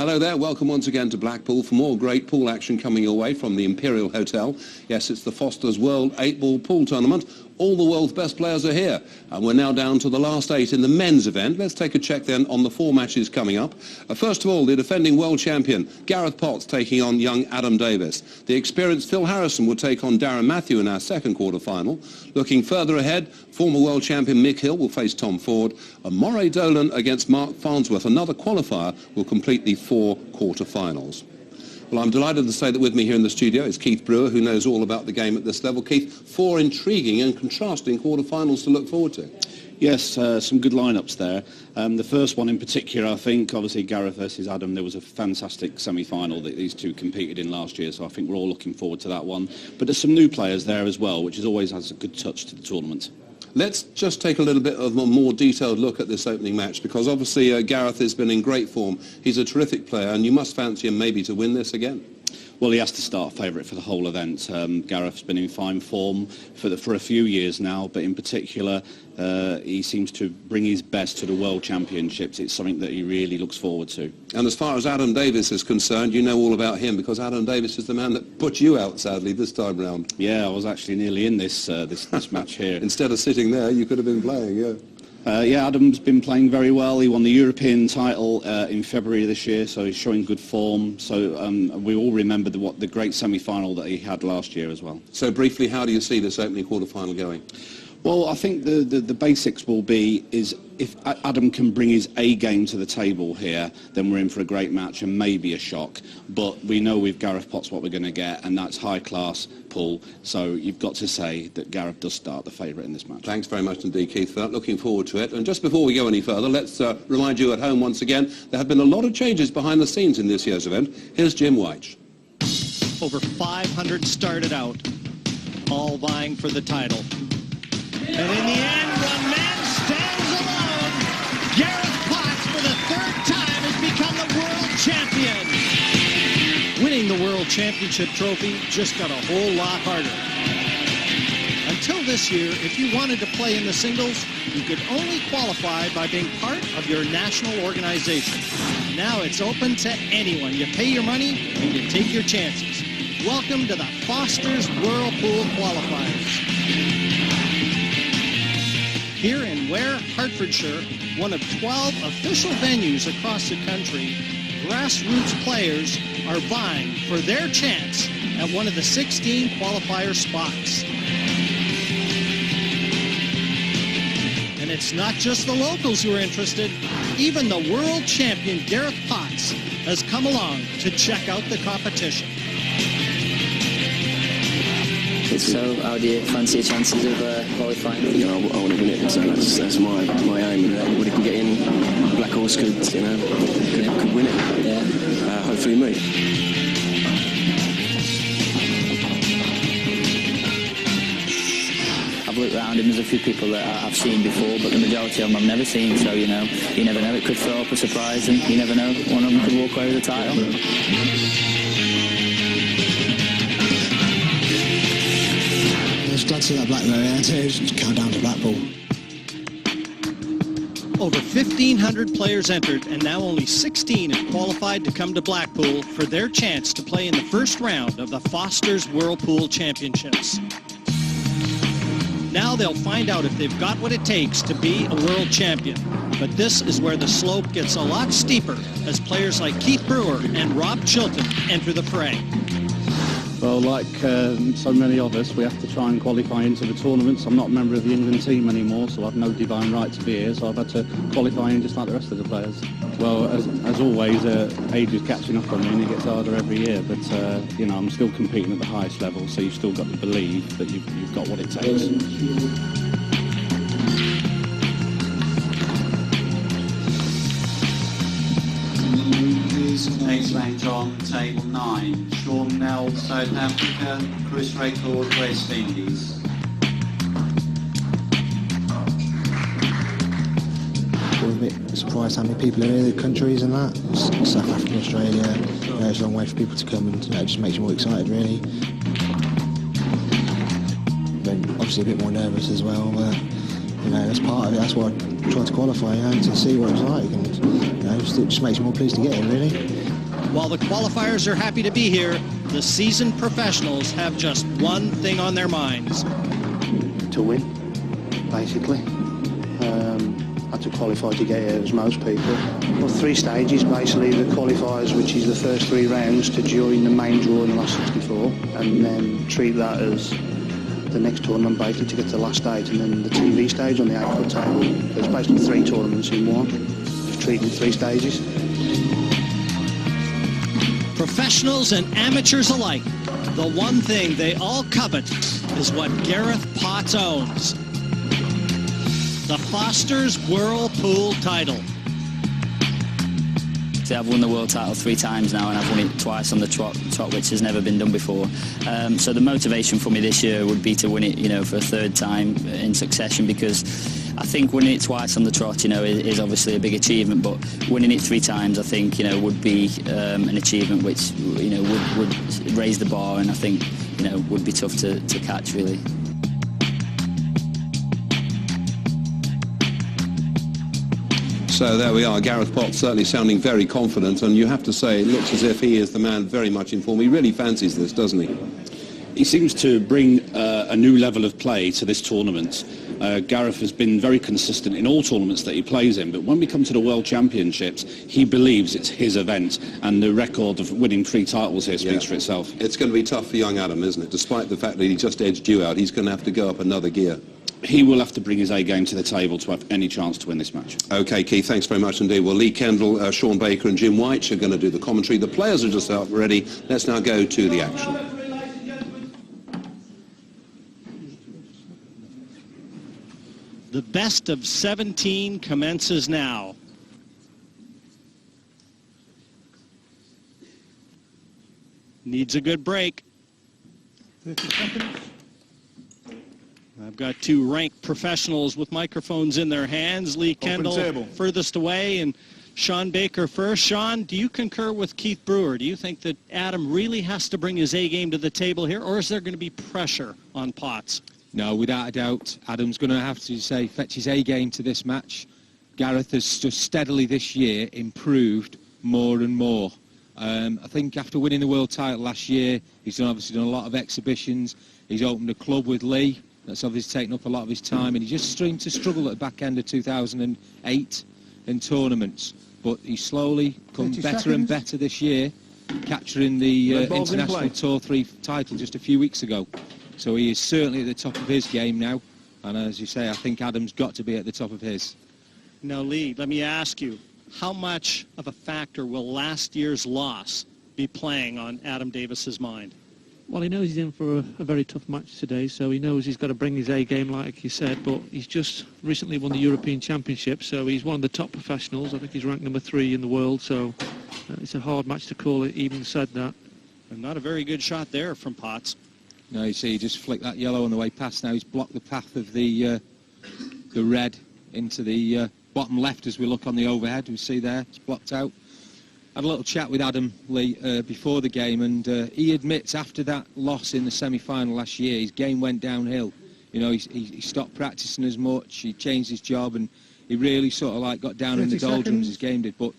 Hello there, welcome once again to Blackpool for more great pool action coming your way from the Imperial Hotel. Yes, it's the Foster's World 8-Ball Pool Tournament. All the world's best players are here, and we're now down to the last 8 in the men's event. Let's take a check then on the 4 matches coming up. First of all, the defending world champion, Gareth Potts, taking on young Adam Davis. The experienced Phil Harrison will take on Darren Matthew in our second quarter-final. Looking further ahead, former world champion Mick Hill will face Tom Ford, and Moray Dolan against Mark Farnsworth. Another qualifier will complete the 4 quarter-finals. Well, I'm delighted to say that with me here in the studio is Keith Brewer, who knows all about the game at this level. Keith, 4 intriguing and contrasting quarter-finals to look forward to. Yes, some good lineups there. The first one in particular, I think, obviously Gareth versus Adam, there was a fantastic semi-final that these two competed in last year, so I think we're all looking forward to that one. But there's some new players there as well, which always has a good touch to the tournament. Let's just take a little bit of a more detailed look at this opening match, because obviously Gareth has been in great form. He's a terrific player, and you must fancy him maybe to win this again. Well, he has to start favourite for the whole event. Gareth's been in fine form for a few years now, but in particular, he seems to bring his best to the World Championships. It's something that he really looks forward to. And as far as Adam Davis is concerned, you know all about him, because Adam Davis is the man that put you out, sadly, this time round. Yeah, I was actually nearly in this match here. Instead of sitting there, you could have been playing, yeah. Yeah, Adam's been playing very well. He won the European title in February this year, so he's showing good form. So we all remember the great semi-final that he had last year as well. So briefly, how do you see this opening quarter-final going? Well, I think the basics will be is if Adam can bring his A game to the table here, then we're in for a great match and maybe a shock. But we know with Gareth Potts what we're going to get, and that's high-class pull. So you've got to say that Gareth does start the favourite in this match. Thanks very much indeed, Keith, for that. Looking forward to it. And just before we go any further, let's remind you at home once again, there have been a lot of changes behind the scenes in this year's event. Here's Jim White. Over 500 started out, all vying for the title. And in the end, one man stands alone. Gareth Potts, for the 3rd time, has become the world champion. Winning the World Championship trophy just got a whole lot harder. Until this year, if you wanted to play in the singles, you could only qualify by being part of your national organization. Now it's open to anyone. You pay your money and you take your chances. Welcome to the Foster's Whirlpool Qualifiers. Here in Ware, Hertfordshire, one of 12 official venues across the country, grassroots players are vying for their chance at one of the 16 qualifier spots. And it's not just the locals who are interested. Even the world champion Gareth Potts has come along to check out the competition. So how do you fancy your chances of qualifying? You know, I want to win it, so that's my aim. And anybody can get in. Black Horse could win it. Yeah. Hopefully me. I've looked around him, there's a few people that I've seen before, but the majority of them I've never seen, so you know, you never know, it could throw up a surprise and you never know, one of them could walk away with the title. Glad to see that Blackpool area too. Just count down to Blackpool. Over 1,500 players entered, and now only 16 have qualified to come to Blackpool for their chance to play in the first round of the Foster's Whirlpool Championships. Now they'll find out if they've got what it takes to be a world champion. But this is where the slope gets a lot steeper as players like Keith Brewer and Rob Chilton enter the fray. Well, like so many of us, we have to try and qualify into the tournaments. I'm not a member of the England team anymore, so I've no divine right to be here, so I've had to qualify in just like the rest of the players. Well, as always, age is catching up on me and it gets harder every year, but you know, I'm still competing at the highest level, so you've still got to believe that you've got what it takes. Next ranked on table 9, Sean Nell, South Africa, Chris Record, West Indies. We're a bit surprised how many people are in the countries and that. South Africa, Australia, you know, it's a long way for people to come, and you know, it just makes you more excited really. Then obviously a bit more nervous as well, but you know, that's part of it. That's why I tried to qualify, you know, to see what it's like, and you know, it just makes you more pleased to get in really. While the qualifiers are happy to be here, the seasoned professionals have just one thing on their minds. To win, basically. Had to qualify to get here as most people. Well, 3 stages, basically the qualifiers, which is the first 3 rounds to join the main draw in the last 64, and then treat that as the next tournament basically to get to the last stage, and then the TV stage on the 8-foot table. So it's basically 3 tournaments in one, just treating 3 stages. Professionals and amateurs alike, the one thing they all covet is what Gareth Potts owns: the Foster's Whirlpool title. I've won the world title 3 times now, and I've won it twice on the trot, which has never been done before. So the motivation for me this year would be to win it, for a 3rd time in succession, because I think winning it twice on the trot, is obviously a big achievement, but winning it 3 times, I think, would be an achievement which, would raise the bar, and I think, would be tough to catch, really. So there we are, Gareth Potts certainly sounding very confident, and you have to say it looks as if he is the man very much in form. He really fancies this, doesn't he? He seems to bring a new level of play to this tournament. Gareth has been very consistent in all tournaments that he plays in, but when we come to the World Championships, he believes it's his event, and the record of winning 3 titles here speaks for itself. It's going to be tough for young Adam, isn't it? Despite the fact that he just edged you out, he's going to have to go up another gear. He will have to bring his A game to the table to have any chance to win this match. OK, Keith, thanks very much indeed. Well, Lee Kendall, Sean Baker and Jim White are going to do the commentary. The players are just out ready. Let's now go to the action. The best of 17 commences now. Needs a good break. 30 seconds. I've got 2 ranked professionals with microphones in their hands. Lee Kendall furthest away and Sean Baker first. Sean, do you concur with Keith Brewer? Do you think that Adam really has to bring his A game to the table here, or is there going to be pressure on Potts? No, without a doubt, Adam's going to have to fetch his A game to this match. Gareth has just steadily this year improved more and more. I think after winning the world title last year, he's obviously done a lot of exhibitions. He's opened a club with Lee. That's obviously taken up a lot of his time, and he just seemed to struggle at the back end of 2008 in tournaments. But he's slowly come better and better this year, capturing the International Tour 3 title just a few weeks ago. So he is certainly at the top of his game now, and as you say, I think Adam's got to be at the top of his. Now, Lee, let me ask you, how much of a factor will last year's loss be playing on Adam Davis's mind? Well, he knows he's in for a very tough match today, so he knows he's got to bring his A game, like you said, but he's just recently won the European Championship, so he's one of the top professionals. I think he's ranked number 3 in the world, so it's a hard match to call it, even said that. And not a very good shot there from Potts. No, you see, he just flicked that yellow on the way past. Now he's blocked the path of the red into the bottom left as we look on the overhead. We see there, it's blocked out. Had a little chat with Adam Lee before the game, and he admits after that loss in the semi-final last year, his game went downhill. He stopped practicing as much, he changed his job, and he really sort of got down in the doldrums, his game did. But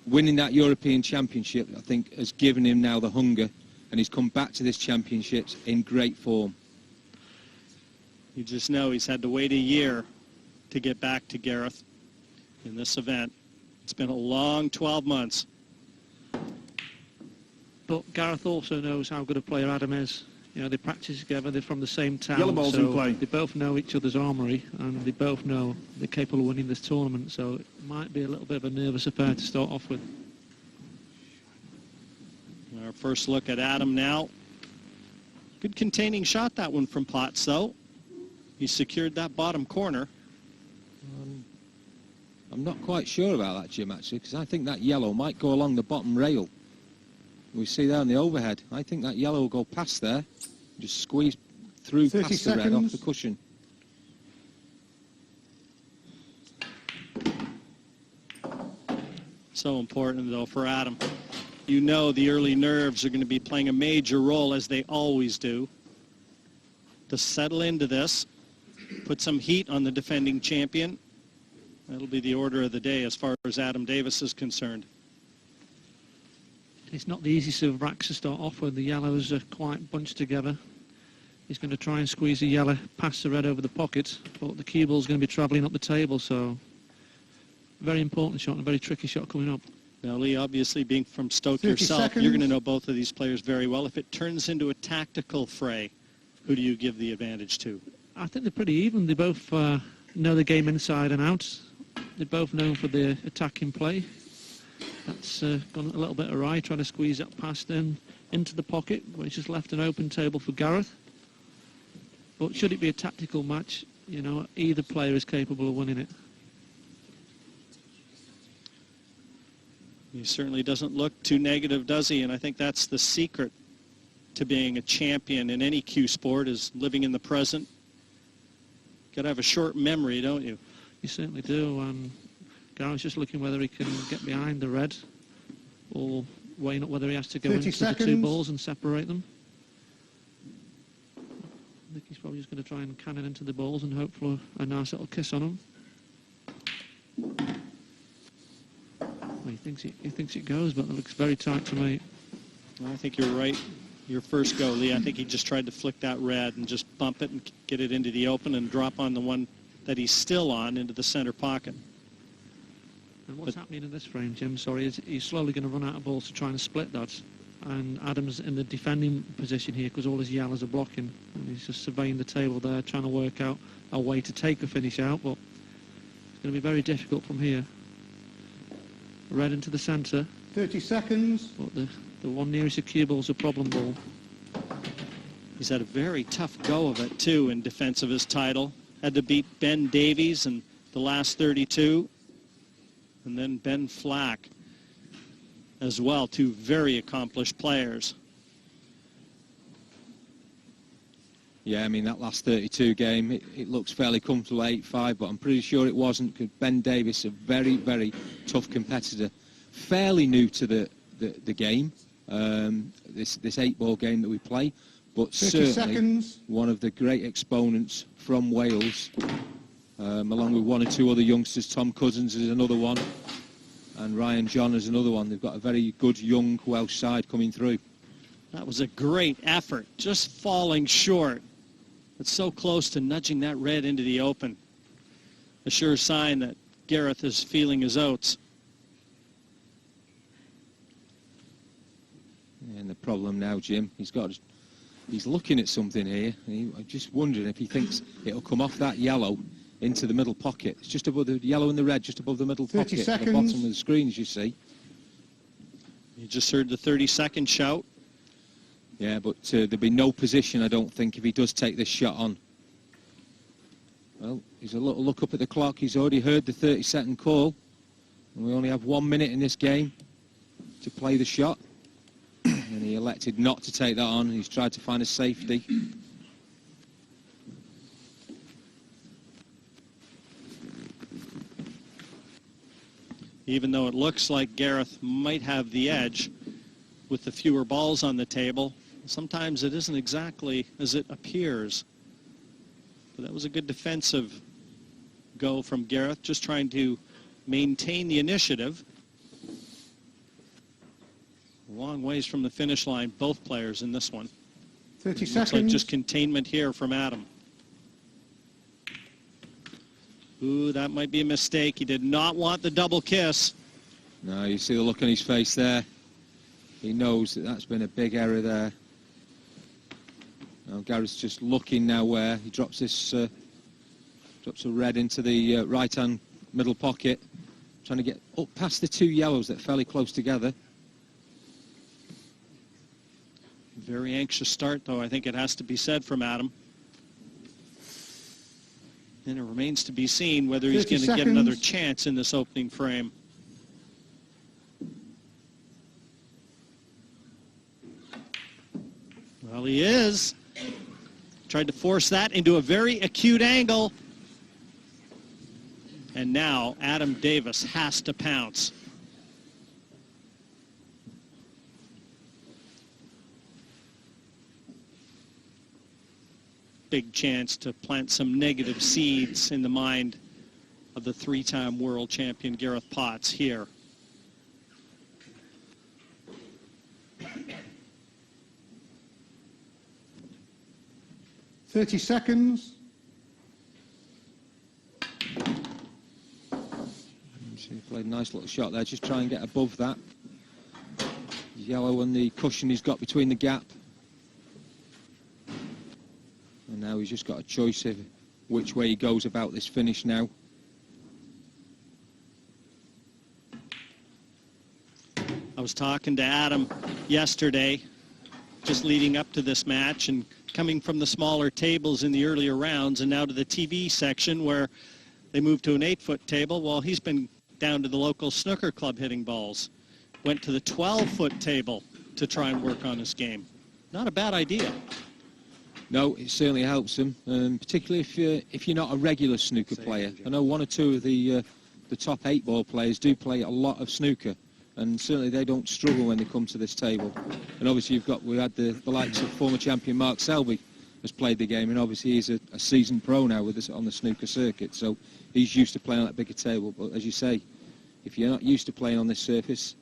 winning that European Championship, I think, has given him now the hunger, and he's come back to this Championships in great form. You just know he's had to wait a year to get back to Gareth in this event. It's been a long 12 months. But Gareth also knows how good a player Adam is. They practice together, they're from the same town. Yellow ball's in play. They both know each other's armoury, and they both know they're capable of winning this tournament, so it might be a little bit of a nervous affair to start off with. Our first look at Adam now. Good containing shot, that one from Potts, though. He secured that bottom corner. I'm not quite sure about that, Jim, actually, because I think that yellow might go along the bottom rail. We see there on the overhead. I think that yellow will go past there, just squeeze through past the red off the cushion. So important, though, for Adam. You know the early nerves are going to be playing a major role, as they always do, to settle into this, put some heat on the defending champion. That'll be the order of the day as far as Adam Davis is concerned. It's not the easiest of racks to start off with. The yellows are quite bunched together. He's going to try and squeeze the yellow past the red over the pocket, but the cue ball's going to be travelling up the table, so very important shot and a very tricky shot coming up. Now, Lee, obviously being from Stoke yourself, you're going to know both of these players very well. If it turns into a tactical fray, who do you give the advantage to? I think they're pretty even. They both know the game inside and out. They're both known for their attacking play. That's gone a little bit awry, trying to squeeze that past into the pocket, which has left an open table for Gareth. But should it be a tactical match, you know, either player is capable of winning it. He certainly doesn't look too negative, does he? And I think that's the secret to being a champion in any cue sport, is living in the present. Got to have a short memory, don't you? You certainly do. And Gareth's just looking whether he can get behind the red, or weighing up whether he has to go into the two balls and separate them. I think he's probably just going to try and cannon into the balls and hope for a nice little kiss on them. Well, he thinks it goes, but it looks very tight to me. I think you're right. Your first go, Lee. I think he just tried to flick that red and just bump it and get it into the open and drop on the one that he's still on into the center pocket. And what's happening in this frame, Jim, sorry, is he's slowly going to run out of balls to try and split that. And Adam's in the defending position here because all his yellows are blocking. And he's just surveying the table there, trying to work out a way to take the finish out. But it's going to be very difficult from here. Red into the centre. 30 seconds. But the one nearest the cue ball is a problem ball. He's had a very tough go of it, too, in defense of his title. Had to beat Ben Davies in the last 32. And then Ben Flack as well, two very accomplished players. Yeah, I mean, that last 32 game, it looks fairly comfortable, 8-5, but I'm pretty sure it wasn't, because Ben Davies, a very, very tough competitor, fairly new to the game, this 8-ball game that we play, but certainly one of the great exponents from Wales, along with one or two other youngsters. Tom Cousins is another one, and Ryan John is another one. They've got a very good young Welsh side coming through. That was a great effort, just falling short. It's so close to nudging that red into the open. A sure sign that Gareth is feeling his oats. And the problem now, Jim, he's looking at something here. I'm just wondering if he thinks it'll come off that yellow into the middle pocket. It's just above the yellow and the red, just above the middle pocket at the bottom of the screen, as you see. You just heard the 30-second shout. Yeah, but there'll be no position, I don't think, if he does take this shot on. Well, he's a little look up at the clock. He's already heard the 30-second call. And we only have 1 minute in this game to play the shot. And he elected not to take that on. He's tried to find a safety. Even though it looks like Gareth might have the edge with the fewer balls on the table, sometimes it isn't exactly as it appears. But that was a good defensive go from Gareth, just trying to maintain the initiative. A long ways from the finish line, both players in this one. 30 seconds. Looks like just containment here from Adam. Ooh, that might be a mistake. He did not want the double kiss. No, you see the look on his face there. He knows that that's been a big error there. Now Gareth's just looking now where he drops this, drops a red into the right-hand middle pocket, trying to get up past the two yellows that are fairly close together. Very anxious start, though, I think it has to be said, from Adam. And it remains to be seen whether he's going to get another chance in this opening frame. Well, he is. Tried to force that into a very acute angle. And now Adam Davis has to pounce. Big chance to plant some negative seeds in the mind of the three-time world champion Gareth Potts here. 30 seconds. He played a nice little shot there, just try and get above that. Yellow and the cushion he's got between the gap. And now he's just got a choice of which way he goes about this finish now. I was talking to Adam yesterday, just leading up to this match, and coming from the smaller tables in the earlier rounds and now to the TV section where they moved to an 8-foot table. Well, he's been down to the local snooker club hitting balls. Went to the 12-foot table to try and work on his game. Not a bad idea. No, it certainly helps him, particularly if you're not a regular snooker player. I know one or two of the top 8-ball players do play a lot of snooker, and certainly they don't struggle when they come to this table. And obviously we had the likes of former champion Mark Selby has played the game, and obviously he's a seasoned pro now with this on the snooker circuit, so he's used to playing on that bigger table. But as you say, if you're not used to playing on this surface,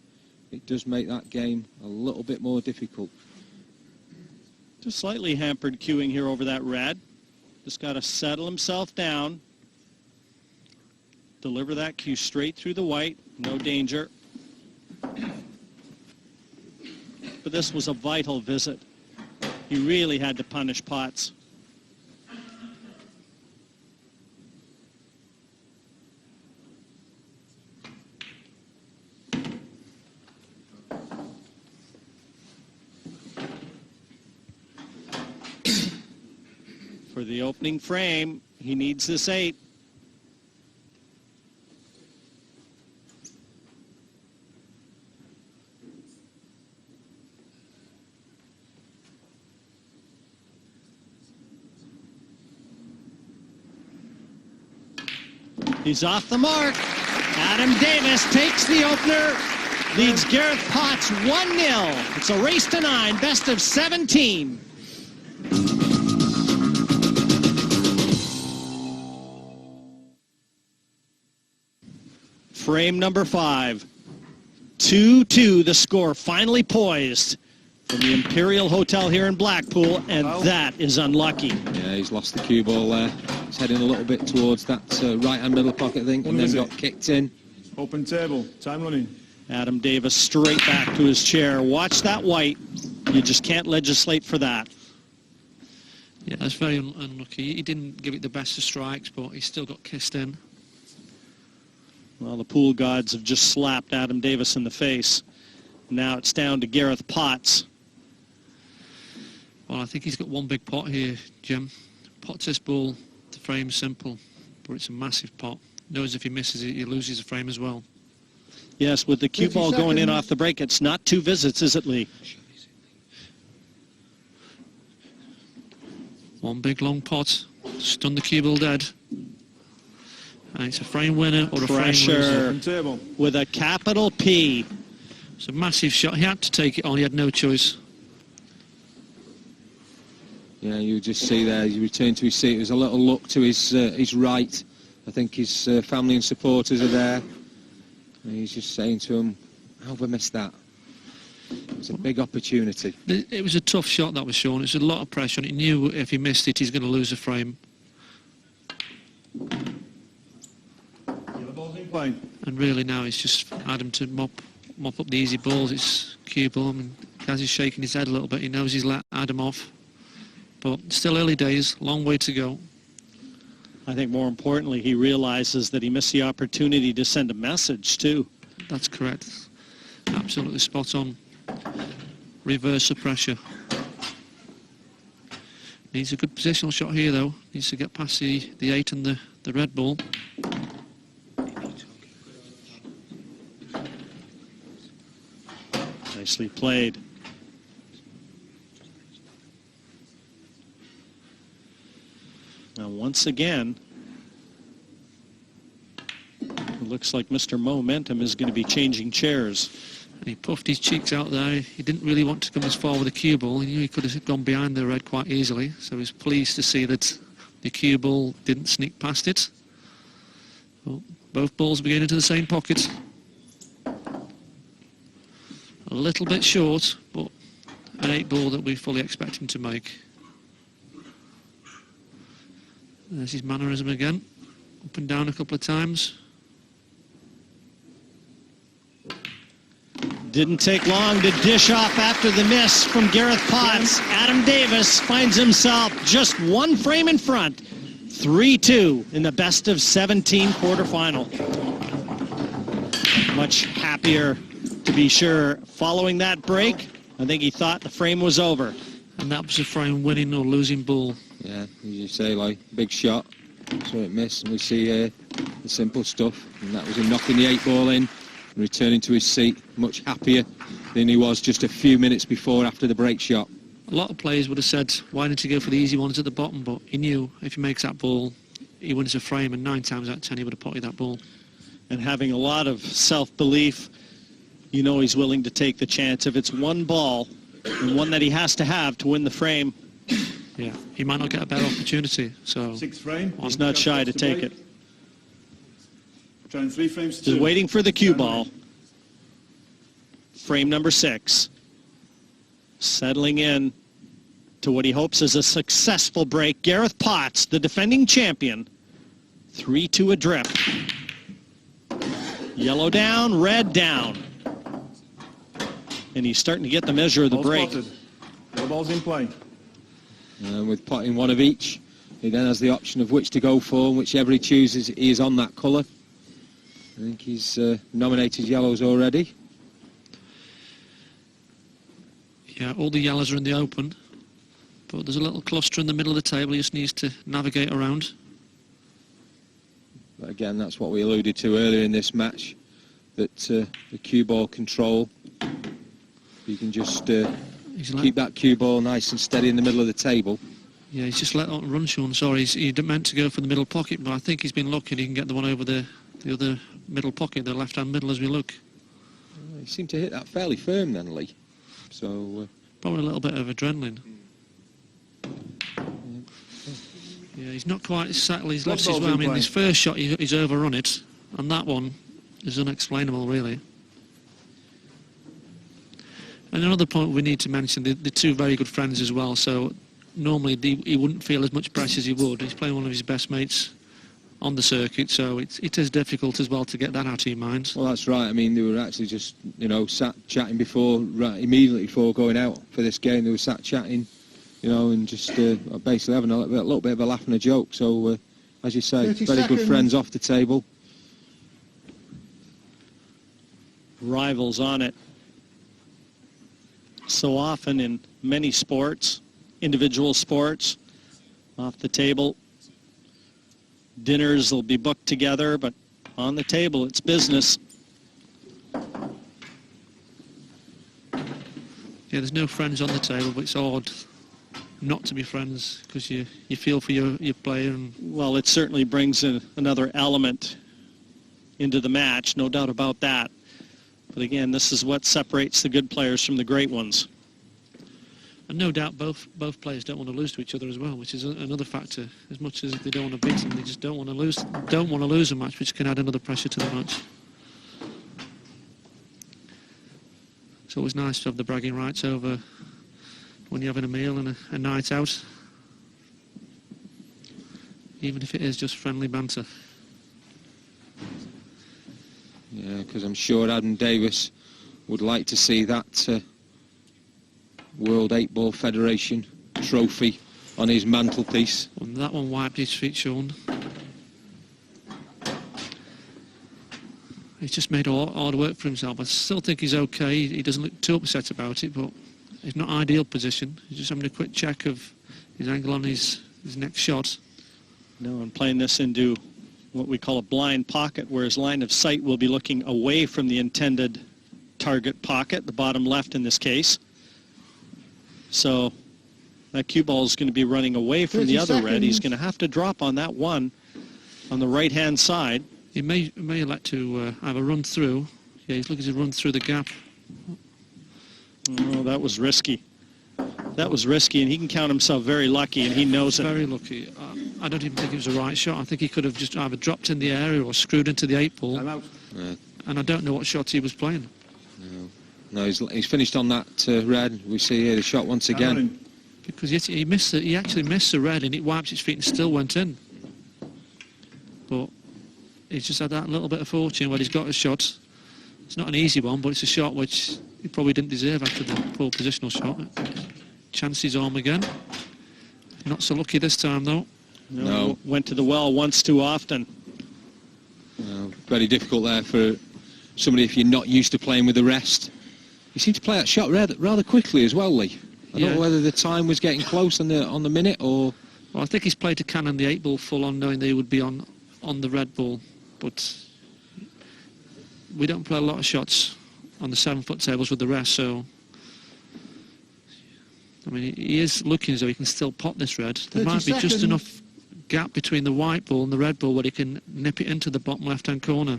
it does make that game a little bit more difficult. Just slightly hampered queuing here over that red. Just got to settle himself down. Deliver that cue straight through the white. No danger. But this was a vital visit. He really had to punish Potts. For the opening frame, he needs this 8. He's off the mark. Adam Davis takes the opener, leads Gareth Potts 1-0. It's a race to 9, best of 17. Frame number 5. 2-2, the score finally poised from the Imperial Hotel here in Blackpool, and that is unlucky. Yeah, he's lost the cue ball there. He's heading a little bit towards that right-hand middle pocket, I think, and then got kicked in. Open table, time running. Adam Davis straight back to his chair. Watch that white. You just can't legislate for that. Yeah, that's very unlucky. He didn't give it the best of strikes, but he still got kissed in. Well, the pool gods have just slapped Adam Davis in the face. Now it's down to Gareth Potts. Well, I think he's got one big pot here, Jim. Potts this ball, the frame's simple, but it's a massive pot. Knows if he misses it, he loses the frame as well. Yes, with the cue ball going in off the break, it's not 2 visits, is it, Lee? One big long pot, stun the cue ball dead. And it's a frame winner or a frame loser. With a capital P. It's a massive shot. He had to take it on. He had no choice. Yeah, you just see there, he returned to his seat. There's a little look to his right. I think his family and supporters are there. And he's just saying to him, how have I missed that? It's a big opportunity. It was a tough shot that was shown. It's a lot of pressure. He knew if he missed it, he's going to lose a frame. And really now it's just Adam to mop up the easy balls. It's cue ball. I mean, Kaz is shaking his head a little bit. He knows he's let Adam off. But still early days, long way to go. I think more importantly, he realizes that he missed the opportunity to send a message, too. That's correct. Absolutely spot on. Reverse the pressure. Needs a good positional shot here, though. Needs to get past the 8 and the red ball. Nicely played. Now, once again, it looks like Mr. Momentum is going to be changing chairs. And he puffed his cheeks out there. He didn't really want to come as far with the cue ball. He knew he could have gone behind the red quite easily. So he's pleased to see that the cue ball didn't sneak past it. Well, both balls begin into the same pocket. A little bit short, but an 8 ball that we fully expect him to make. There's his mannerism again. Up and down a couple of times. Didn't take long to dish off after the miss from Gareth Potts. Adam Davis finds himself just one frame in front. 3-2 in the best of 17 quarterfinal. Much happier, to be sure, following that break. I think he thought the frame was over. And that was a frame winning or losing ball. Yeah, as you say, like, big shot. So it missed, and we see here the simple stuff. And that was him knocking the 8 ball in, returning to his seat, much happier than he was just a few minutes before after the break shot. A lot of players would have said, why didn't you go for the easy ones at the bottom? But he knew if he makes that ball, he wins a frame, and 9 times out of 10 he would have potted that ball. And having a lot of self-belief, you know he's willing to take the chance. If it's one ball, and one that he has to have to win the frame, yeah, he might not get a better opportunity. So 6th frame. He's not shy to take it. Trying 3 frames to Just 2. waiting for the cue ball. Frame number 6. Settling in to what he hopes is a successful break. Gareth Potts, the defending champion. 3-2 adrift. Yellow down, red down. And he's starting to get the measure of the break. The ball's in play. And with potting one of each, he then has the option of which to go for, and whichever he chooses, he is on that colour. I think he's nominated yellows already. Yeah, all the yellows are in the open, but there's a little cluster in the middle of the table he just needs to navigate around. But again, that's what we alluded to earlier in this match, that the cue ball control, you can just keep that cue ball nice and steady in the middle of the table. Yeah, he's just let on run, Sean. Sorry, he meant to go for the middle pocket, but I think he's been lucky. He can get the one over the other middle pocket, the left-hand middle as we look. He seemed to hit that fairly firm then, Lee. So probably a little bit of adrenaline. Yeah, he's not quite settled. He's lost his way. I mean, his first shot, he's overrun it, and that one is unexplainable, really. And another point we need to mention, the 2 very good friends as well, so normally he wouldn't feel as much pressure as he would. He's playing one of his best mates on the circuit, so it is difficult as well to get that out of your mind. Well, that's right. I mean, they were actually just, sat chatting before, right, immediately before going out for this game. They were sat chatting, and just basically having a little bit of a laugh and a joke. So, as you say, very good friends off the table. Rivals on it. So often in many sports, individual sports, off the table. Dinners will be booked together, but on the table, it's business. Yeah, there's no friends on the table, but it's odd not to be friends because you feel for your player. And well, it certainly brings in another element into the match, no doubt about that. But again, this is what separates the good players from the great ones. And no doubt both players don't want to lose to each other as well, which is another factor. As much as they don't want to beat them, they just don't want to lose a match, which can add another pressure to the match. It's always nice to have the bragging rights over when you're having a meal and a night out, even if it is just friendly banter. Yeah, because I'm sure Adam Davis would like to see that World 8-Ball Federation trophy on his mantelpiece. And that one wiped his feet, Sean. He's just made hard work for himself. I still think he's okay. He doesn't look too upset about it, but it's not ideal position. He's just having a quick check of his angle on his next shot. No, and playing this into what we call a blind pocket, where his line of sight will be looking away from the intended target pocket, the bottom left in this case. So that cue ball is going to be running away from the other red. He's going to have to drop on that one on the right-hand side. He may elect to have a run through. Yeah, he's looking to run through the gap. Oh, that was risky. That was risky, and he can count himself very lucky, and he knows it. Very lucky. I don't even think it was the right shot. I think he could have just either dropped in the area or screwed into the 8-ball. I'm out. Yeah. And I don't know what shot he was playing. No, he's finished on that red. We see here the shot once again. Because he actually missed the red, and it wiped his feet and still went in. but he's just had that little bit of fortune where he's got a shot. It's not an easy one, but it's a shot which he probably didn't deserve after the poor positional shot. Chances arm again. Not so lucky this time, though. No. Went to the well once too often. Very difficult there for somebody if you're not used to playing with the rest. He seemed to play that shot rather quickly as well, Lee. I don't know whether the time was getting close on the minute or... Well, I think he's played to cannon the 8-ball full on, knowing they would be on the red ball. But we don't play a lot of shots on the 7-foot tables with the rest, so... I mean, he is looking as though he can still pot this red. There might be just enough gap between the white ball and the red ball where he can nip it into the bottom left-hand corner.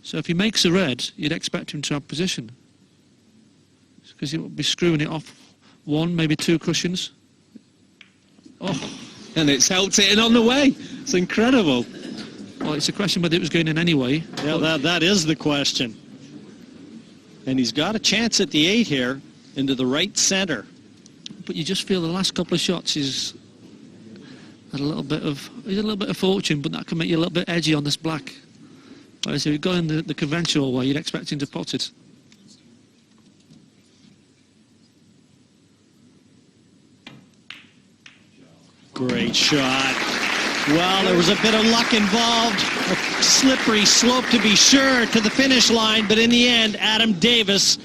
So if he makes a red, you'd expect him to have position, because he will be screwing it off 1, maybe 2 cushions. Oh, and it's helped it in on the way. It's incredible. Well, it's a question whether it was going in anyway. Yeah, that is the question. And he's got a chance at the 8 here into the right center. But you just feel the last couple of shots he's had a little bit of fortune, but that can make you a little bit edgy on this black. Whereas if you've gone in the conventional way, you'd expect him to pot it. Great shot. Well, there was a bit of luck involved. A slippery slope to be sure to the finish line, but in the end, Adam Davis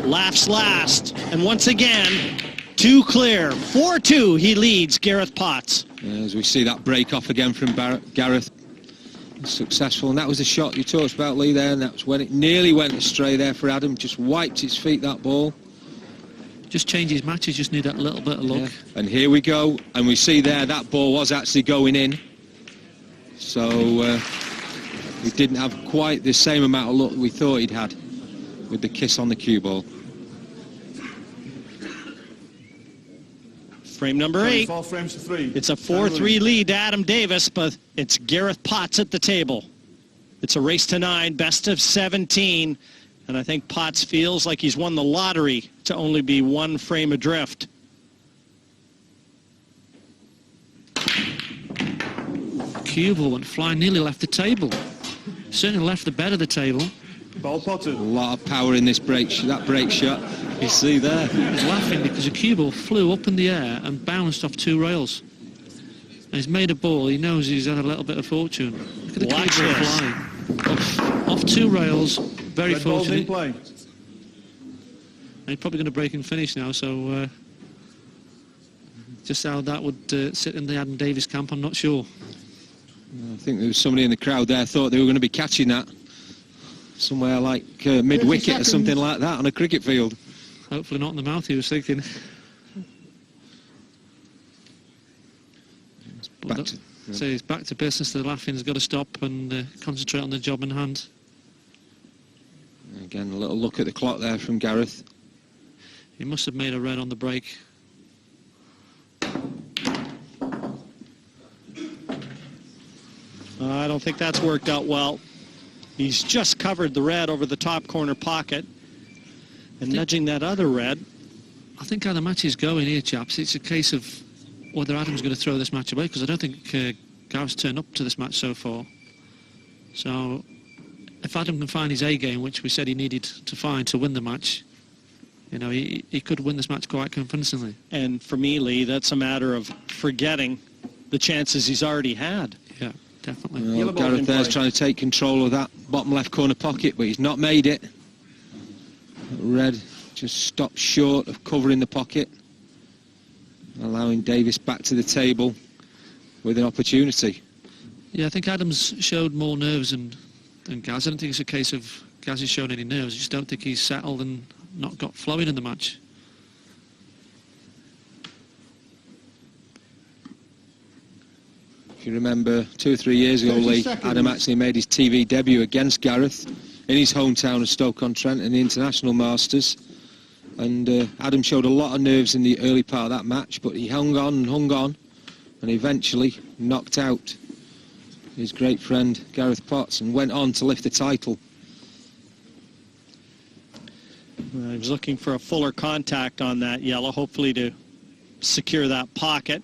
laughs last. And once again, 2 clear. 4-2, he leads Gareth Potts. As we see that break off again from Gareth. Successful, and that was the shot you talked about, Lee, there, and that was when it nearly went astray there for Adam. Just wiped his feet, that ball. Just change his matches, just need that little bit of luck. Yeah. And here we go, and we see there that ball was actually going in. So he didn't have quite the same amount of luck we thought he'd had with the kiss on the cue ball. Frame number 8. 4 frames to 3. It's a 4-3 lead to Adam Davis, but it's Gareth Potts at the table. It's a race to 9, best of 17. And I think Potts feels like he's won the lottery to only be 1 frame adrift. Cue ball went flying, nearly left the table. Certainly left the bed of the table. Ball potted. A lot of power in this that break shot. You see there. He's laughing because the cue ball flew up in the air and bounced off 2 rails. And he's made a ball. He knows he's had a little bit of fortune. Look at the cue ball flying. Off 2 rails. Very fortunate. Play. And he's probably going to break and finish now, so just how that would sit in the Adam Davis camp, I'm not sure. I think there was somebody in the crowd there thought they were going to be catching that somewhere like mid-wicket or something like that on a cricket field. Hopefully not in the mouth, he was thinking. So he's back to business. The laughing's got to stop and concentrate on the job in hand. Again, a little look at the clock there from Gareth. He must have made a red on the break. I don't think that's worked out well. He's just covered the red over the top corner pocket and nudging that other red. I think how the match is going here, chaps, it's a case of whether Adam's going to throw this match away, because I don't think Gareth's turned up to this match so far. So if Adam can find his A game, which we said he needed to find to win the match, you know, he could win this match quite convincingly. And for me, Lee, that's a matter of forgetting the chances he's already had. Yeah, definitely. Well, Gareth there's trying to take control of that bottom left corner pocket, but he's not made it. Red just stopped short of covering the pocket, allowing Davis back to the table with an opportunity. Yeah, I think Adams showed more nerves than Gaz. I don't think it's a case of Gaz has shown any nerves. I just don't think he's settled and not got flowing in the match. If you remember 2 or 3 years ago, Lee, Adam actually made his TV debut against Gareth in his hometown of Stoke-on-Trent in the International Masters. And Adam showed a lot of nerves in the early part of that match, but he hung on and eventually knocked out his great friend Gareth Potts and went on to lift the title. He was looking for a fuller contact on that yellow, hopefully to secure that pocket.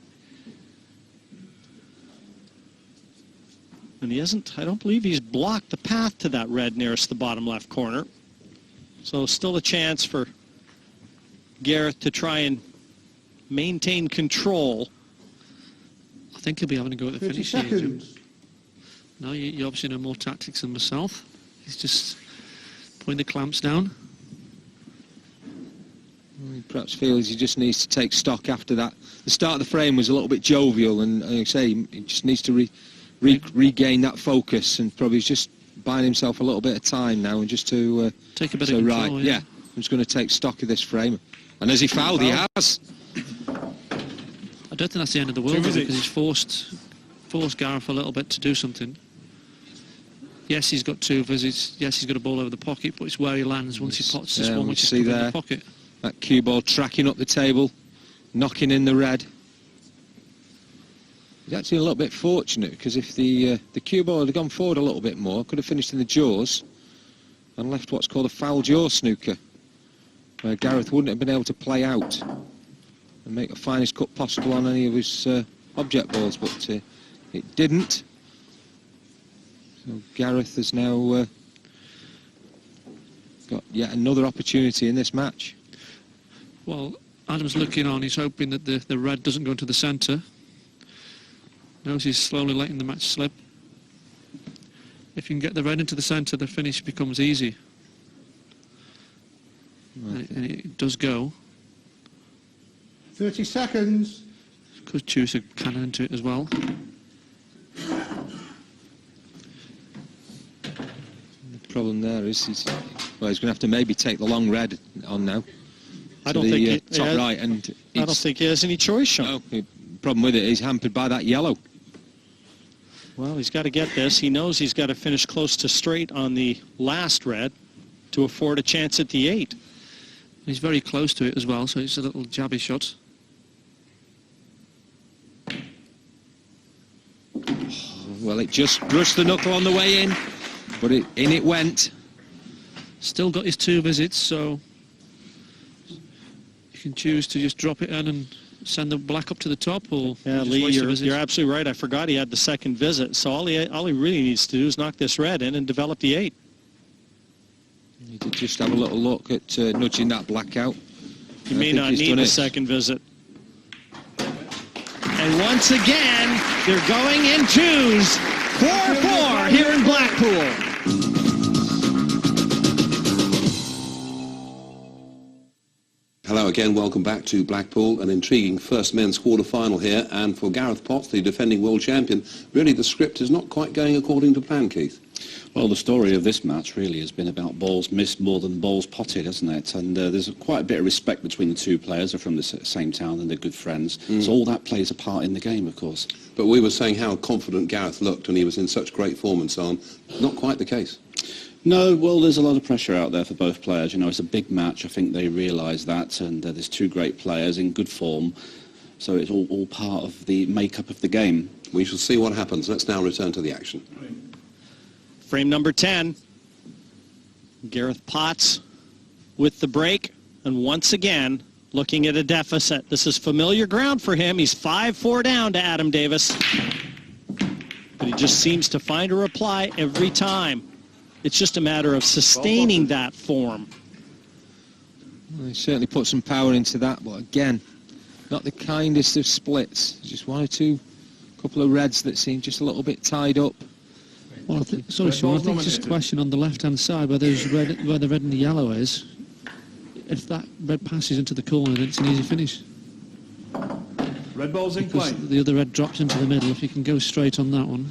And he hasn't, I don't believe he's blocked the path to that red nearest the bottom left corner. So still a chance for Gareth to try and maintain control. I think he'll be having to go at the 30 finish here, Jim. seconds. No, you obviously know more tactics than myself. He's just putting the clamps down. He perhaps feels he just needs to take stock after that. The start of the frame was a little bit jovial, and like I say, he just needs to regain that focus, and probably just buying himself a little bit of time now, and just to take a bit of control. Right, yeah, I'm just going to take stock of this frame. And as he fouled, he has. I don't think that's the end of the world, because he's forced Gareth a little bit to do something. Yes, he's got 2 visits. Yes, he's got a ball over the pocket, but it's where he lands once he pots this one, which is covered in the pocket. That cue ball tracking up the table, knocking in the red. He's actually a little bit fortunate, because if the cue ball had gone forward a little bit more, could have finished in the jaws and left what's called a foul jaw snooker, where Gareth wouldn't have been able to play out and make the finest cut possible on any of his object balls, but it didn't. So Gareth has now got yet another opportunity in this match. Well, Adam's looking on. He's hoping that the red doesn't go into the centre. Knows he's slowly letting the match slip. If you can get the red into the centre, the finish becomes easy. Right. And it does go. 30 seconds. Could choose a cannon into it as well. The problem there is he's going to have to maybe take the long red on now. I don't think he, top right, and I don't think he has any choice, Sean. No, the problem with it is hampered by that yellow. Well, he's got to get this. He knows he's got to finish close to straight on the last red to afford a chance at the 8. He's very close to it as well, so it's a little jabby shot. Well, it just brushed the knuckle on the way in, but in it went. Still got his 2 visits, so you can choose to just drop it in and send the black up to the top, or yeah, Lee, you're absolutely right. I forgot he had the 2nd visit, so all he really needs to do is knock this red in and develop the 8. You need to just have a little look at nudging that black out. He may not need the 2nd visit. And once again, they're going in 2s. 4-4 here in Blackpool. Hello again, welcome back to Blackpool. An intriguing first men's quarter-final here, and for Gareth Potts, the defending world champion, really the script is not quite going according to plan, Keith. Well, the story of this match really has been about balls missed more than balls potted, hasn't it? And there's quite a bit of respect between the 2 players. They're from the same town and they're good friends. So all that plays a part in the game, of course. But we were saying how confident Gareth looked and he was in such great form and so on. Not quite the case. No, well, there's a lot of pressure out there for both players. You know, it's a big match. I think they realise that, and there's 2 great players in good form. So it's all part of the makeup of the game. We shall see what happens. Let's now return to the action. Frame number 10. Gareth Potts with the break, and once again looking at a deficit. This is familiar ground for him. He's 5-4 down to Adam Davis. But he just seems to find a reply every time. It's just a matter of sustaining that form. Well, he certainly put some power into that, but again, not the kindest of splits. Just 1 or 2, couple of reds that seem just a little bit tied up. Well, sorry, Sean, I think just a question on the left-hand side where the red and the yellow is. If that red passes into the corner, then it's an easy finish. Red ball's in play. The other red drops into the middle. If you can go straight on that one.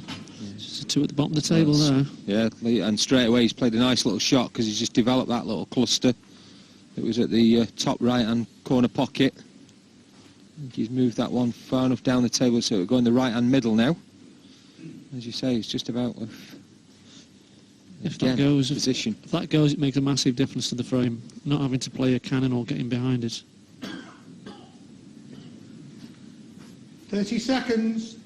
Just a 2 at the bottom of the table there. Yeah, and straight away he's played a nice little shot because he's just developed that little cluster that was at the top right-hand corner pocket. I think he's moved that one far enough down the table so it'll go in the right-hand middle now. As you say, it's just about if that goes, it makes a massive difference to the frame. Not having to play a cannon or getting behind it. 30 seconds.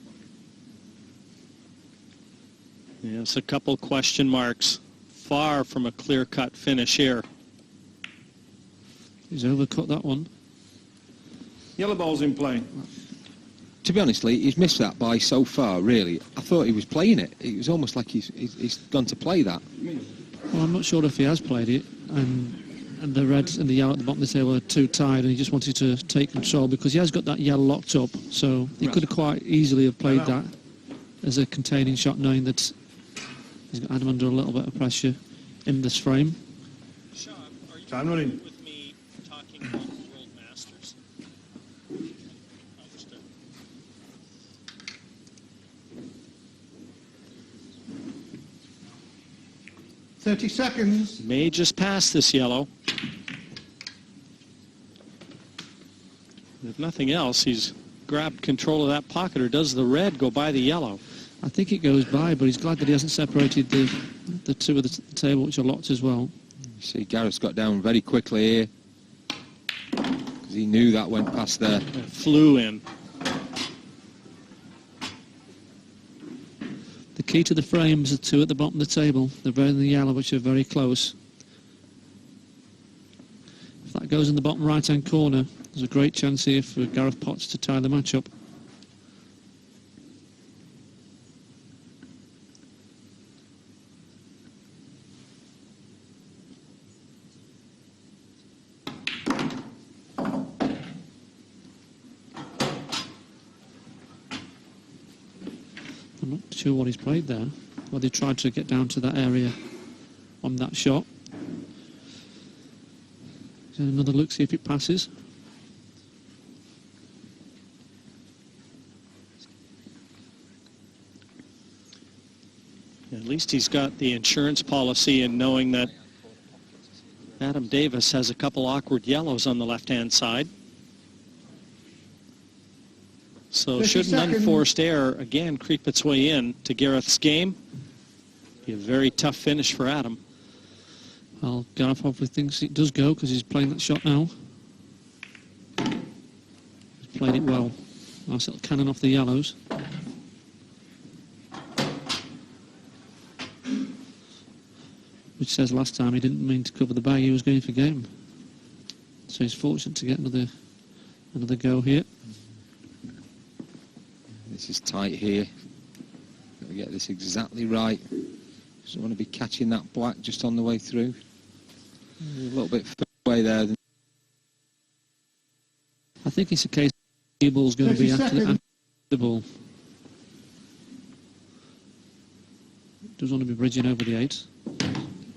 Yes, a couple question marks. Far from a clear-cut finish here. He's overcut that one. Yellow ball's in play. to be honest, Lee, he's missed that by so far, really. I thought he was playing it. It was almost like he's gone to play that. Well, I'm not sure if he has played it, and the red and the yellow at the bottom of the table are too tired, and he just wanted to take control because he has got that yellow locked up, so he could have quite easily have played that as a containing shot, knowing that he's got Adam under a little bit of pressure in this frame. Time running. 30 seconds. May just pass this yellow. If nothing else, he's grabbed control of that pocket, or does the red go by the yellow? I think it goes by, but he's glad that he hasn't separated the two of the table, which are locked as well. You see, Gareth's got down very quickly here because he knew that went past there. It flew in. The key to the frames are two at the bottom of the table, the red and the yellow, which are very close. If that goes in the bottom right-hand corner, there's a great chance here for Gareth Potts to tie the match up. I'm not sure what he's played there. Well, he tried to get down to that area on that shot. So another look, see if it passes. At least he's got the insurance policy in knowing that Adam Davis has a couple awkward yellows on the left-hand side. So should an unforced error again creep its way in to Gareth's game, be a very tough finish for Adam. Well, Gareth hopefully thinks it does go because he's playing that shot now. He's played it well. Nice little cannon off the yellows. Which says last time he didn't mean to cover the bag, he was going for game. So he's fortunate to get another go here. This is tight here. Got to get this exactly right. Doesn't want to be catching that black just on the way through. A little bit further away there. I think it's a case the ball's going to be after the ball. Does want to be bridging over the 8.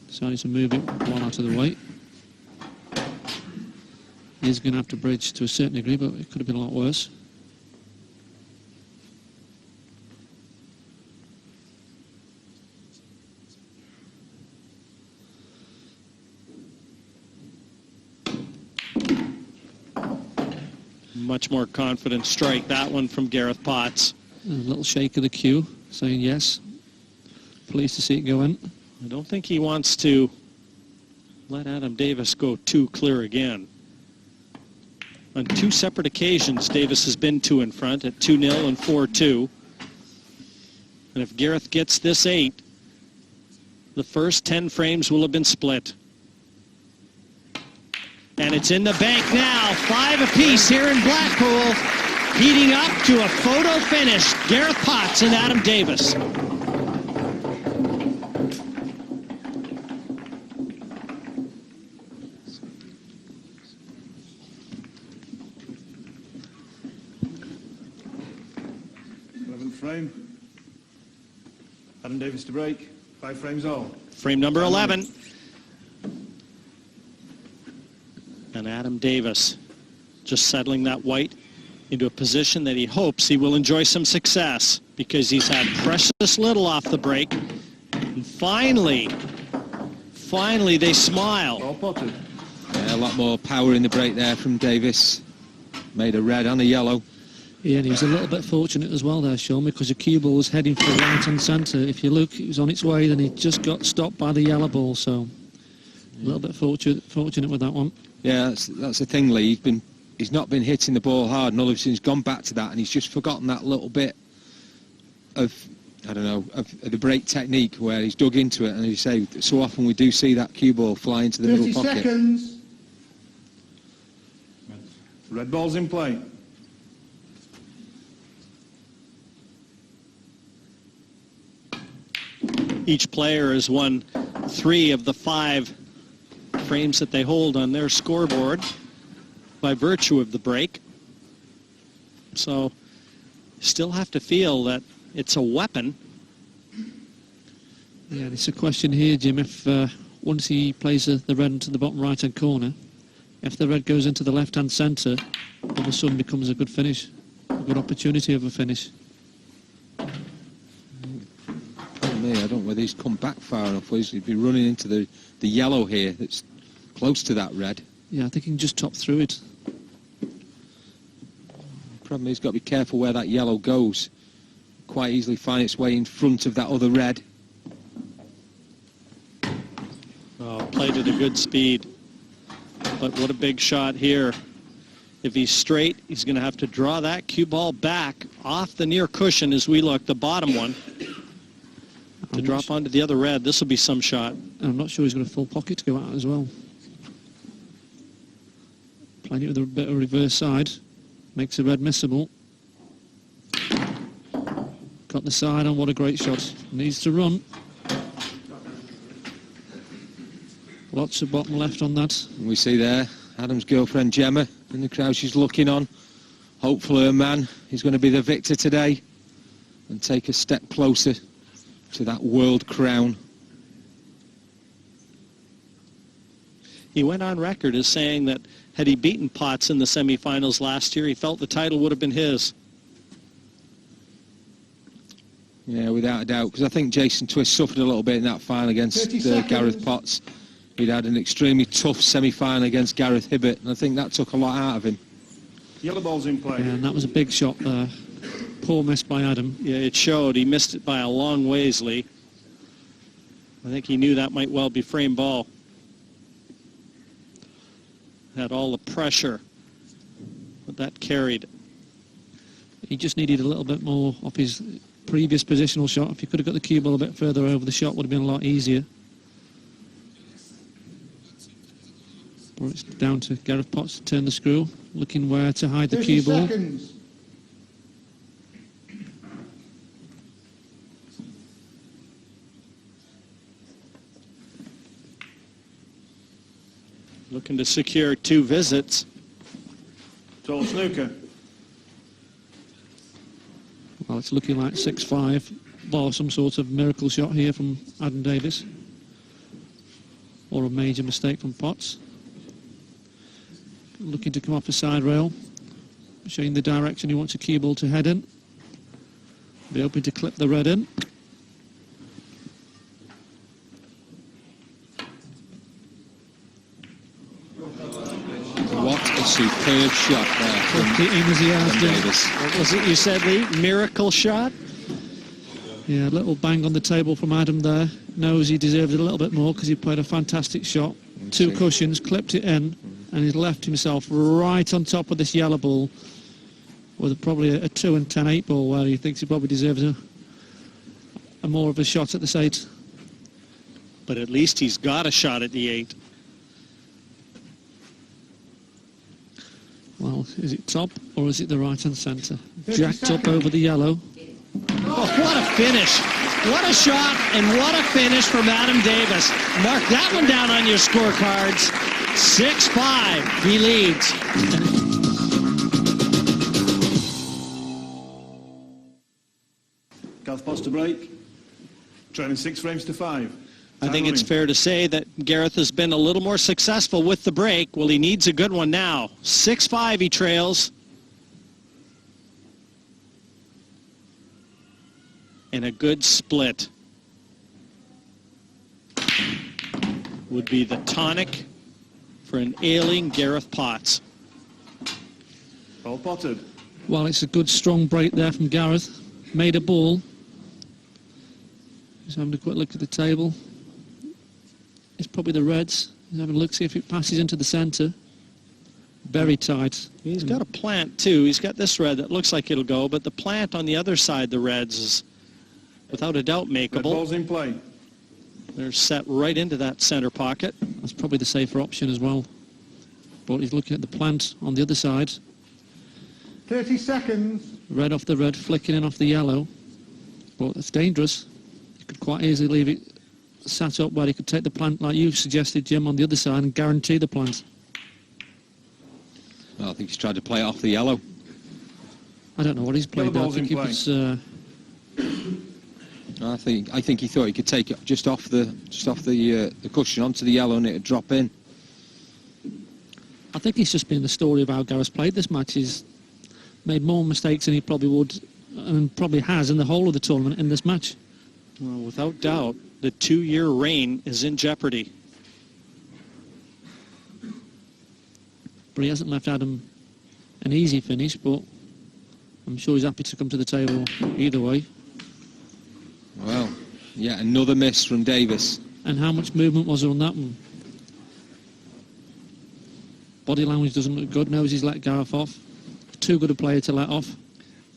Decided to move it one out of the way. He's going to have to bridge to a certain degree, but it could have been a lot worse. Much more confident strike, that one from Gareth Potts. A little shake of the cue, saying yes. Pleased to see it go in. I don't think he wants to let Adam Davis go too clear again. On 2 separate occasions, Davis has been 2 in front at 2-0 and 4-2. And if Gareth gets this 8, the first 10 frames will have been split. And it's in the bank now. 5 apiece here in Blackpool. Heating up to a photo finish. Gareth Potts and Adam Davis. Frame. Adam Davis to break. 5 frames all. Frame number 11. And Adam Davis just settling that white into a position that he hopes he will enjoy some success, because he's had precious little off the break. And finally they smile. All potted. Yeah, a lot more power in the break there from Davis. Made a red and a yellow. Yeah, and he was a little bit fortunate as well there, Sean, because the cue ball was heading for the right and centre. If you look, it was on its way, then he just got stopped by the yellow ball, so a little bit fortunate with that one. Yeah, that's the thing, Lee. He's not been hitting the ball hard, and all of a sudden he's gone back to that, and he's just forgotten that little bit of, I don't know, of the break technique where he's dug into it. And as you say, so often we do see that cue ball fly into the middle pocket. 30 seconds. Red ball's in play. Each player has won 3 of the 5 frames that they hold on their scoreboard by virtue of the break. So still have to feel that it's a weapon. Yeah, it's a question here, Jim, if once he plays the red into the bottom right-hand corner, if the red goes into the left-hand centre, all of a sudden becomes a good finish, a good opportunity of a finish. Me, I don't know whether he's come back far enough, or he'd be running into the yellow here that's close to that red. Yeah, I think he can just top through it. Problem is, he's got to be careful where that yellow goes. Quite easily find its way in front of that other red. Oh, played at a good speed. But what a big shot here. If he's straight, he's going to have to draw that cue ball back off the near cushion as we look, the bottom one, to drop onto the other red. This will be some shot. I'm not sure he's got a full pocket to go out as well. Playing it with a bit of reverse side. Makes the red missable. Got the side on, what a great shot. Needs to run. Lots of bottom left on that. And we see there Adam's girlfriend Gemma in the crowd. She's looking on. Hopefully her man is going to be the victor today and take a step closer to that world crown. He went on record as saying that had he beaten Potts in the semifinals last year, he felt the title would have been his. Yeah, without a doubt, because I think Jason Twist suffered a little bit in that final against Gareth Potts. He'd had an extremely tough semi-final against Gareth Hibbert, and I think that took a lot out of him. Yellow ball's in play. Yeah, and that was a big shot there. Poor miss by Adam. Yeah, it showed. He missed it by a long ways, Lee. I think he knew that might well be frame ball. Had all the pressure, but that carried. He just needed a little bit more off his previous positional shot. If he could have got the cue ball a bit further over, the shot would have been a lot easier. But it's down to Gareth Potts to turn the screw, looking where to hide the cue ball. Seconds. Looking to secure 2 visits. Tall snooker. Well, it's looking like 6-5, or some sort of miracle shot here from Adam Davis. Or a major mistake from Potts. Looking to come off the side rail. Showing the direction he wants a cue ball to head in. Be hoping to clip the red in. What a superb shot there from Adam Davis. What was it you said, Lee? Miracle shot? Yeah, a little bang on the table from Adam there. Knows he deserved it a little bit more because he played a fantastic shot. 2 cushions, clipped it in, and he's left himself right on top of this yellow ball with probably a 2 and 10 8 ball where he thinks he probably deserves a more of a shot at the 8. But at least he's got a shot at the 8. Well, is it top or is it the right-hand centre? Jacked up over the yellow. Oh, what a finish. What a shot and what a finish from Adam Davis. Mark that one down on your scorecards. 6-5. He leads. Gareth Potts to break. Trailing 6 frames to 5. I think it's fair to say that Gareth has been a little more successful with the break. Well, he needs a good one now. 6-5 he trails. And a good split would be the tonic for an ailing Gareth Potts. Well potted. Well, it's a good strong break there from Gareth. Made a ball. Just having a quick look at the table. It's probably the reds. He's having a look, see if it passes into the centre. Very tight. He's got a plant too. He's got this red that looks like it'll go, but the plant on the other side, the reds, is without a doubt makeable. Red ball's in play. They're set right into that center pocket. That's probably the safer option as well. But he's looking at the plant on the other side. 30 seconds. Red off the red, flicking in off the yellow. But that's dangerous. You could quite easily leave it sat up where he could take the plant, like you suggested, Jim, on the other side and guarantee the plant. Well, I think he's tried to play it off the yellow. I don't know what he's played there. I think he was... I think he thought he could take it just off the cushion onto the yellow and it'd drop in. I think it's just been the story of how Gareth played this match. He's made more mistakes than he probably would and probably has in the whole of the tournament in this match. Well, without doubt, the 2-year reign is in jeopardy. But he hasn't left Adam an easy finish, but I'm sure he's happy to come to the table either way. Well, yeah, another miss from Davis. And how much movement was there on that one? Body language doesn't look good. Knows he's let Gareth off. Too good a player to let off.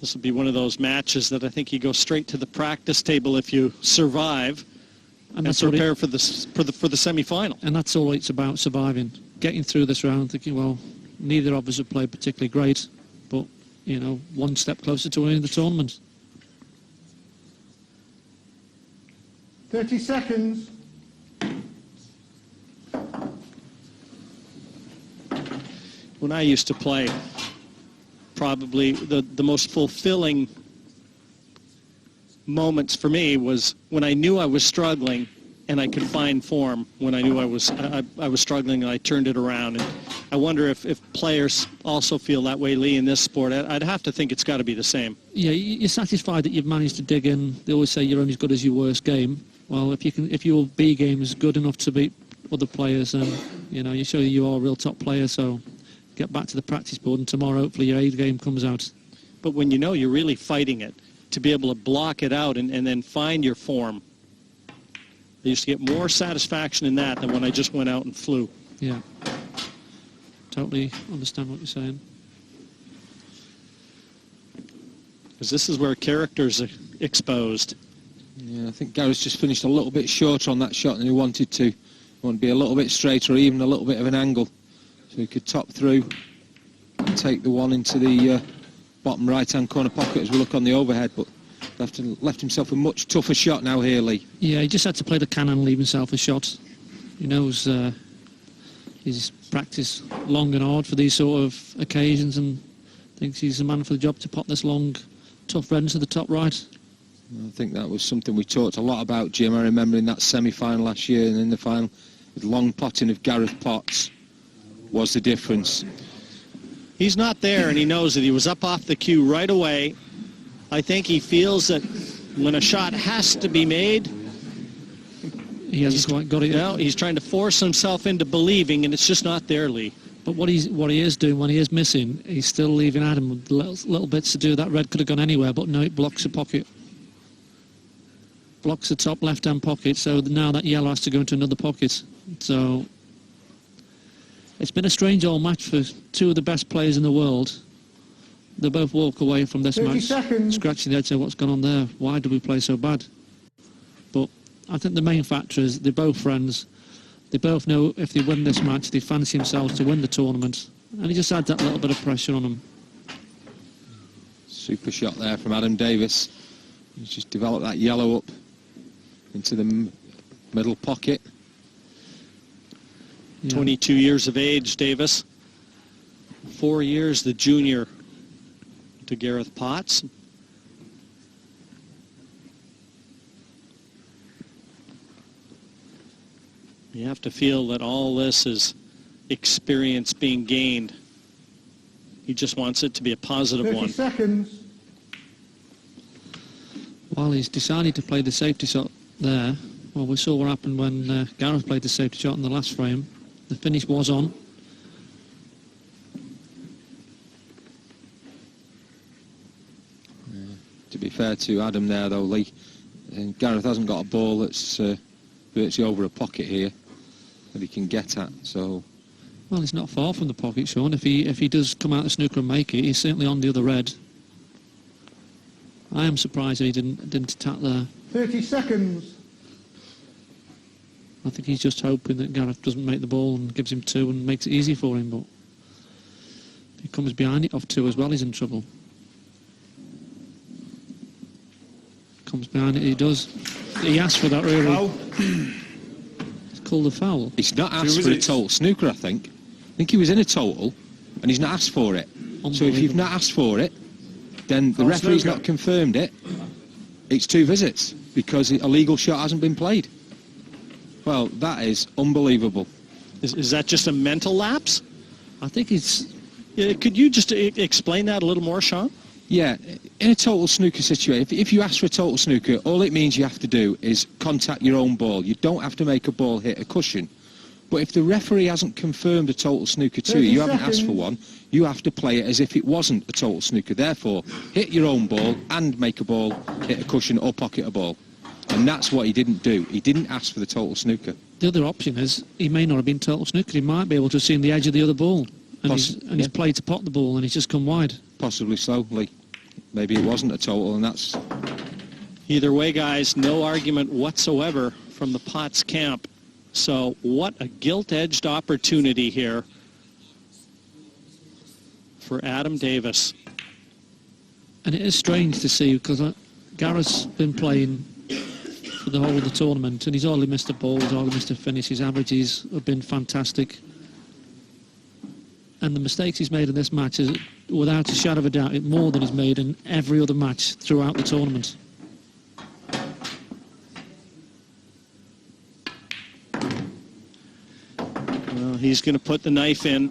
This will be one of those matches that I think you go straight to the practice table if you survive and prepare for the semi-final. And that's all it's about, surviving. Getting through this round, thinking, well, neither of us have played particularly great, but, you know, one step closer to winning the tournament. 30 seconds. When I used to play, probably the most fulfilling moments for me was when I knew I was struggling and I could find form. When I knew I was struggling and I turned it around. And I wonder if players also feel that way, Lee, in this sport. I'd have to think it's got to be the same. Yeah, you're satisfied that you've managed to dig in. They always say you're only as good as your worst game. Well, if your B game is good enough to beat other players, you know, you show you are a real top player. So get back to the practice board, and tomorrow hopefully your A game comes out. But when you know you're really fighting it, to be able to block it out and then find your form, I used to get more satisfaction in that than when I just went out and flew. Yeah, totally understand what you're saying. Because this is where character's are exposed. Yeah, I think Gareth's just finished a little bit shorter on that shot than he wanted to. He wanted to be a little bit straighter or even a little bit of an angle. So he could top through and take the one into the bottom right-hand corner pocket as we look on the overhead, but left himself a much tougher shot now here, Lee. Yeah, he just had to play the can and leave himself a shot. He knows he's practiced long and hard for these sort of occasions and thinks he's the man for the job to pot this long, tough red to the top right. I think that was something we talked a lot about, Jim. I remember in that semi-final last year and in the final, with long potting of Gareth Potts was the difference. He's not there, and he knows that he was up off the cue right away. I think he feels that when a shot has to be made, he hasn't quite got it yet. No, he's trying to force himself into believing, and it's just not there, Lee. But what he is doing when he is missing, he's still leaving Adam with little bits to do. That red could have gone anywhere, but no, it blocks the pocket. Blocks the top left-hand pocket, so now that yellow has to go into another pocket. So it's been a strange old match for two of the best players in the world. They both walk away from this match scratching their head saying, what's gone on there? Why do we play so bad? But I think the main factor is they're both friends. They both know if they win this match, they fancy themselves to win the tournament. And he just had that little bit of pressure on him. Super shot there from Adam Davis. He's just developed that yellow up into the middle pocket. Yeah. 22 years of age, Davis. 4 years the junior to Gareth Potts. You have to feel that all this is experience being gained. He just wants it to be a positive 30 one. seconds. Well, he's decided to play the safety shot there. Well, we saw what happened when Gareth played the safety shot in the last frame. The finish was on. To be fair to Adam there, though, Lee, and Gareth hasn't got a ball that's virtually over a pocket here that he can get at. So, well, he's not far from the pocket, Sean. If he does come out the snooker and make it, he's certainly on the other red. I am surprised that he didn't attack there. 30 seconds. I think he's just hoping that Gareth doesn't make the ball and gives him two and makes it easy for him. But if he comes behind it off two as well, he's in trouble. comes behind it, he does. He asked for that, really. Foul. It's called a foul. He's not asked for a total snooker, I think. I think he was in a total, and he's not asked for it. So if you've not asked for it, then the referee's not confirmed it. It's 2 visits, because a legal shot hasn't been played. Well, that is unbelievable. Is that just a mental lapse? I think it's... Could you just explain that a little more, Sean? Yeah, in a total snooker situation, if you ask for a total snooker, all it means you have to do is contact your own ball. You don't have to make a ball hit a cushion. But if the referee hasn't confirmed a total snooker to you, you haven't asked for one, you have to play it as if it wasn't a total snooker. Therefore, hit your own ball and make a ball hit a cushion or pocket a ball. And that's what he didn't do. He didn't ask for the total snooker. The other option is he may not have been total snooker. He might be able to have seen the edge of the other ball. And he's played to pot the ball and he's just come wide. Possibly so, Lee. Maybe it wasn't a total, and that's... Either way, guys, no argument whatsoever from the Potts camp. So what a gilt-edged opportunity here for Adam Davis. And it is strange to see, because Gareth's been playing for the whole of the tournament, and he's hardly missed a ball, he's hardly missed a finish. His averages have been fantastic. And the mistakes he's made in this match is, without a shadow of a doubt, more than he's made in every other match throughout the tournament. Well, he's going to put the knife in.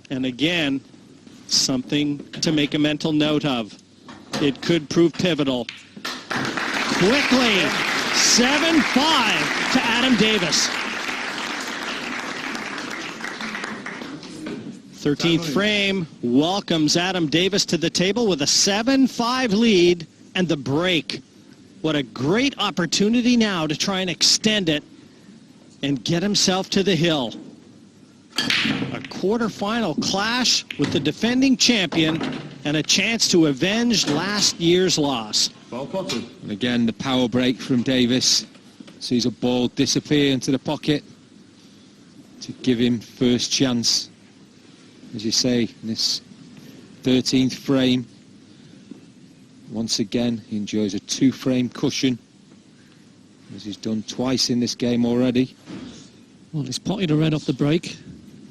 And again, something to make a mental note of. It could prove pivotal. Quickly, 7-5 to Adam Davis. 13th frame welcomes Adam Davis to the table with a 7-5 lead and the break. What a great opportunity now to try and extend it and get himself to the hill. A quarterfinal clash with the defending champion and a chance to avenge last year's loss. And again, the power break from Davis. Sees a ball disappear into the pocket to give him first chance. As you say, in this 13th frame, once again, he enjoys a 2-frame cushion, as he's done twice in this game already. Well, he's potted a red off the break.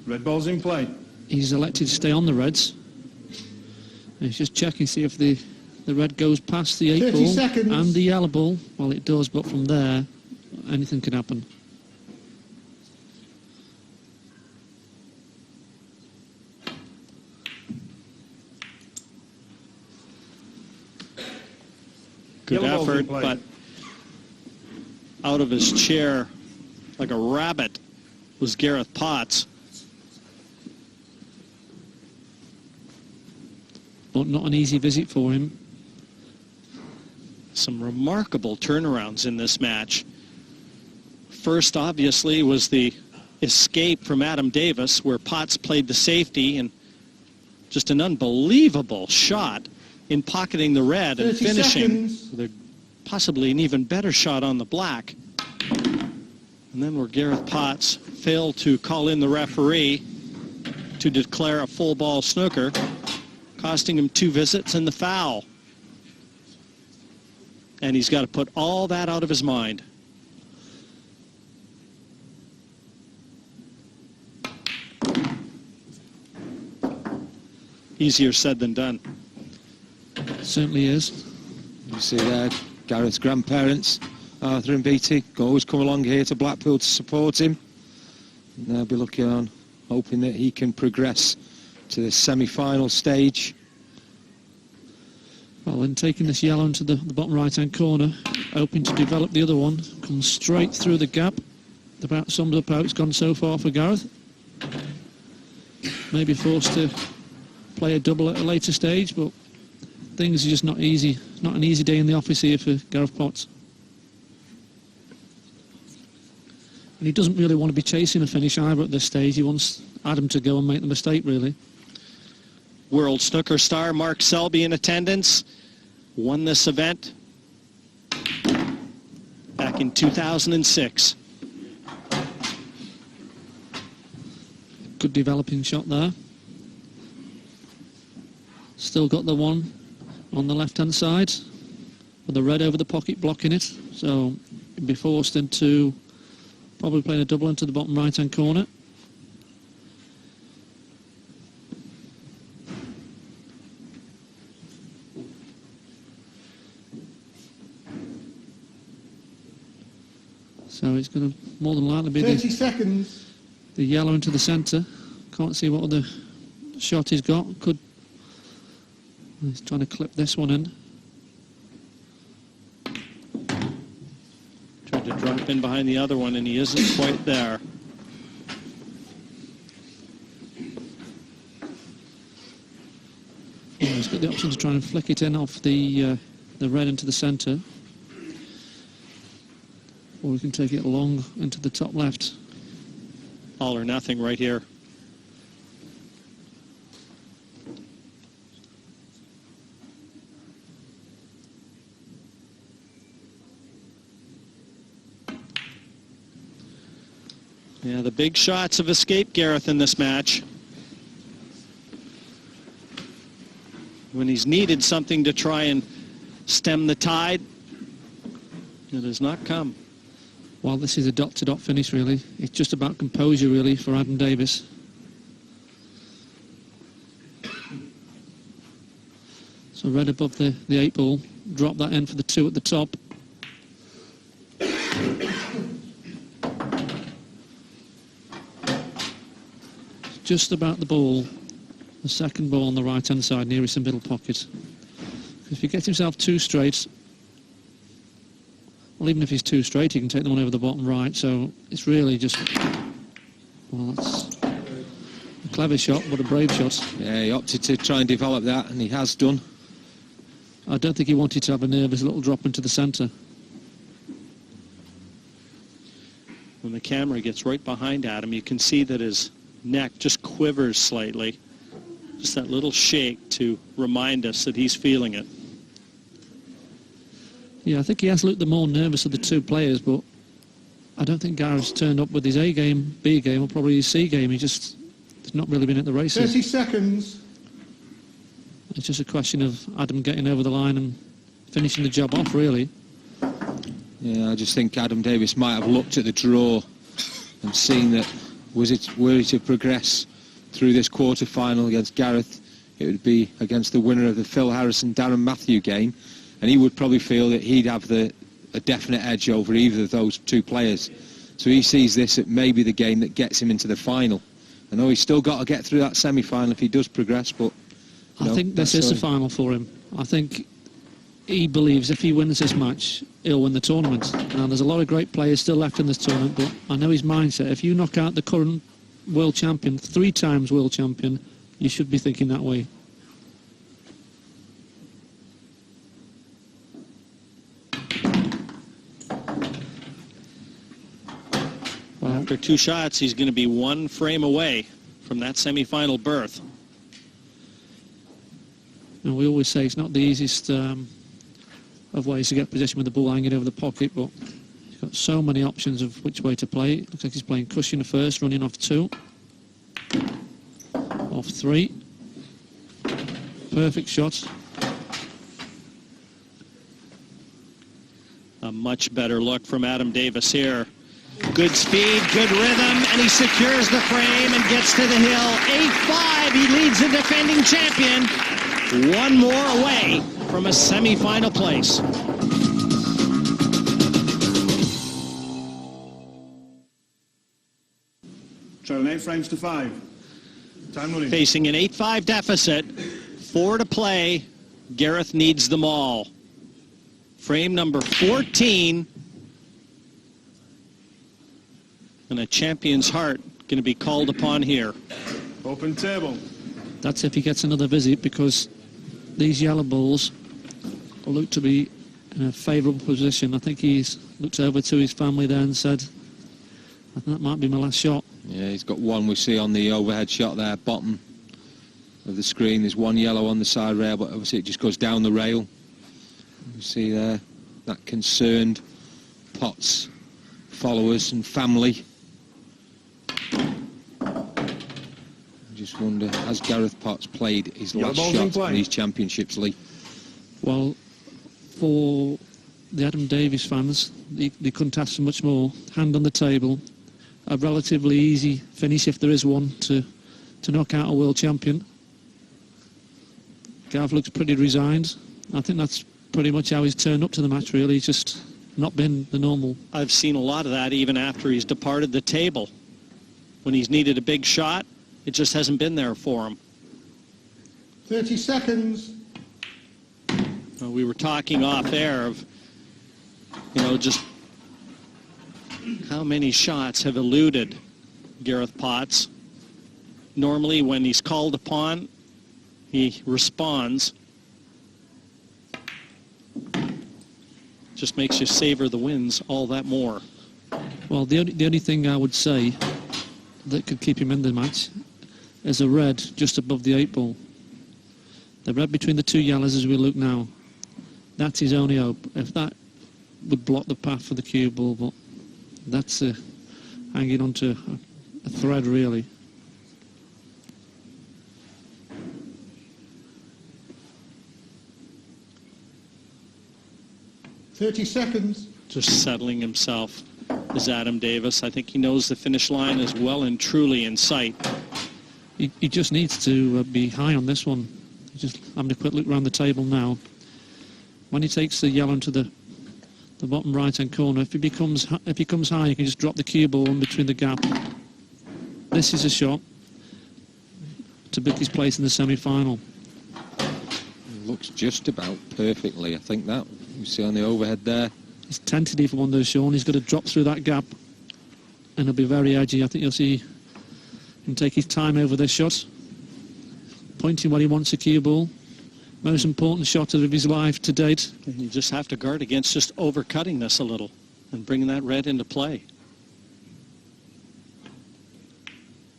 Red ball's in play. He's elected to stay on the reds. And he's just checking, see if the red goes past the 8 ball seconds. and the yellow ball. Well, it does, but from there, anything can happen. Good effort, but out of his chair like a rabbit was Gareth Potts. But not an easy visit for him. Some remarkable turnarounds in this match. First, obviously, was the escape from Adam Davis, where Potts played the safety, and just an unbelievable shot in pocketing the red and finishing with possibly an even better shot on the black. And then where Gareth Potts failed to call in the referee to declare a full ball snooker, costing him 2 visits and the foul. And he's got to put all that out of his mind. Easier said than done. Certainly is. You see there, Gareth's grandparents, Arthur and Beattie, always come along here to Blackpool to support him. And they'll be looking on, hoping that he can progress to the semi-final stage. Well, then taking this yellow into the bottom right-hand corner, hoping to develop the other one, comes straight through the gap. About sums up how it's gone so far for Gareth. Maybe forced to play a double at a later stage, but things are just not easy. Not an easy day in the office here for Gareth Potts. And he doesn't really want to be chasing a finish either at this stage. He wants Adam to go and make the mistake, really. World snooker star Mark Selby in attendance. Won this event back in 2006. Good developing shot there. Still got the one on the left-hand side with the red over the pocket blocking it. So he'll be forced into probably playing a double into the bottom right-hand corner. So it's going to more than likely be 30 seconds. The yellow into the centre. Can't see what other shot he's got. He's trying to clip this one in. Tried to drop in behind the other one, and he isn't quite there. Well, he's got the option to try and flick it in off the red into the centre. Or we can take it long into the top left. All or nothing right here. Yeah, the big shots have escaped Gareth in this match. When he's needed something to try and stem the tide, it has not come. Well, this is a dot-to-dot finish, really. It's just about composure, really, for Adam Davis. So red above the 8 ball. Drop that in for the 2 at the top. Just about the ball. The second ball on the right-hand side, nearest the middle pocket. If he gets himself too straight, well, even if he's too straight, he can take the one over the bottom right. So it's really just, well, that's a clever shot, but a brave shot. Yeah, he opted to try and develop that, and he has done. I don't think he wanted to have a nervous little drop into the centre. When the camera gets right behind Adam, you can see that his neck just quivers slightly. Just that little shake to remind us that he's feeling it. Yeah, I think he has looked the more nervous of the 2 players, but I don't think Gareth's turned up with his A game, B game, or probably his C game. He's not really been at the races. 30 seconds. It's just a question of Adam getting over the line and finishing the job off, really. Yeah, I just think Adam Davis might have looked at the draw and seen that were he to progress through this quarter-final against Gareth, it would be against the winner of the Phil Harrison-Darren Matthew game, and he would probably feel that he'd have a definite edge over either of those 2 players. So he sees this as maybe the game that gets him into the final. I know he's still got to get through that semi-final if he does progress, but... I think this is the final for him. I think he believes if he wins this match, he'll win the tournament. Now, there's a lot of great players still left in this tournament, but I know his mindset. If you knock out the current world champion, 3 times world champion, you should be thinking that way. Well, after 2 shots, he's going to be 1 frame away from that semi-final berth. And we always say it's not the easiest of ways to get possession with the ball hanging over the pocket, but he's got so many options of which way to play. It looks like he's playing cushion first, running off 2. Off 3. Perfect shot. A much better look from Adam Davis here. Good speed, good rhythm, and he secures the frame and gets to the hill. 8-5, he leads the defending champion. 1 more away from a semi-final place. Trailing 8 frames to 5. Time running. Facing an 8-5 deficit, 4 to play. Gareth needs them all. Frame number 14. And a champion's heart going to be called upon here. Open table. That's if he gets another visit, because these yellow balls look to be in a favourable position. I think he's looked over to his family there and said, I think that might be my last shot. Yeah, he's got one we see on the overhead shot there, bottom of the screen. There's 1 yellow on the side rail, but obviously it just goes down the rail. You see there, that concerned Potts followers and family. Just just wonder, has Gareth Potts played his last ball's in shot play. in these championships, Lee? Well, for the Adam Davis fans, they couldn't ask for much more. Hand on the table, a relatively easy finish, if there is one, to knock out a world champion. Gareth looks pretty resigned. I think that's pretty much how he's turned up to the match, really. He's just not been the normal. I've seen a lot of that even after he's departed the table. When he's needed a big shot, it just hasn't been there for him. 30 seconds. We were talking off air of, just how many shots have eluded Gareth Potts. Normally, when he's called upon, he responds. Just makes you savor the wins all that more. Well, the only thing I would say that could keep him in the match is a red just above the 8 ball. The red between the two yellows as we look now. That's his only hope. If that would block the path for the cue ball, but that's hanging onto a thread, really. "30 seconds. Just settling himself is Adam Davis. I think he knows the finish line is well and truly in sight. He just needs to be high on this one. Just having a quick look around the table now. When he takes the yellow into the bottom right-hand corner, if he comes high, he can just drop the cue ball in between the gap. This is a shot to book his place in the semi-final. Looks just about perfectly. I think that you see on the overhead there. He's tentative one though, Sean. He's got to drop through that gap, and he'll be very edgy. I think you'll see him take his time over this shot, pointing where he wants a cue ball. Most important shot of his life to date. And you just have to guard against just overcutting this a little and bringing that red into play.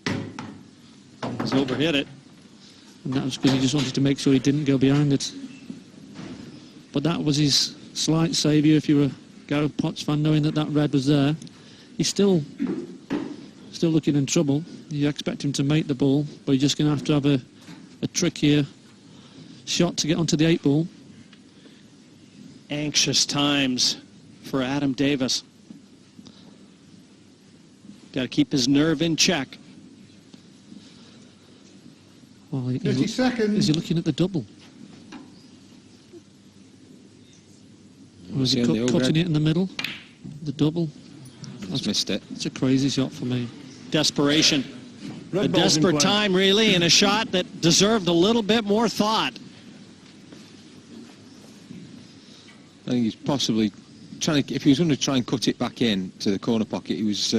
He's overhit it. And that was because he just wanted to make sure he didn't go behind it. But that was his slight saviour if you're a Gareth Potts fan, knowing that that red was there. He's still looking in trouble. You expect him to make the ball, but you're just going to have a trickier shot to get onto the 8 ball. Anxious times for Adam Davis. Got to keep his nerve in check. Well, 50 seconds. Is he looking at the double? Or is he cutting it in the middle? The double? He's missed it. It's a crazy shot for me. Desperation. Red A ball's in desperate play. time, really, and a shot that deserved a little bit more thought. I think he's possibly trying to, if he was going to try and cut it back in to the corner pocket, he was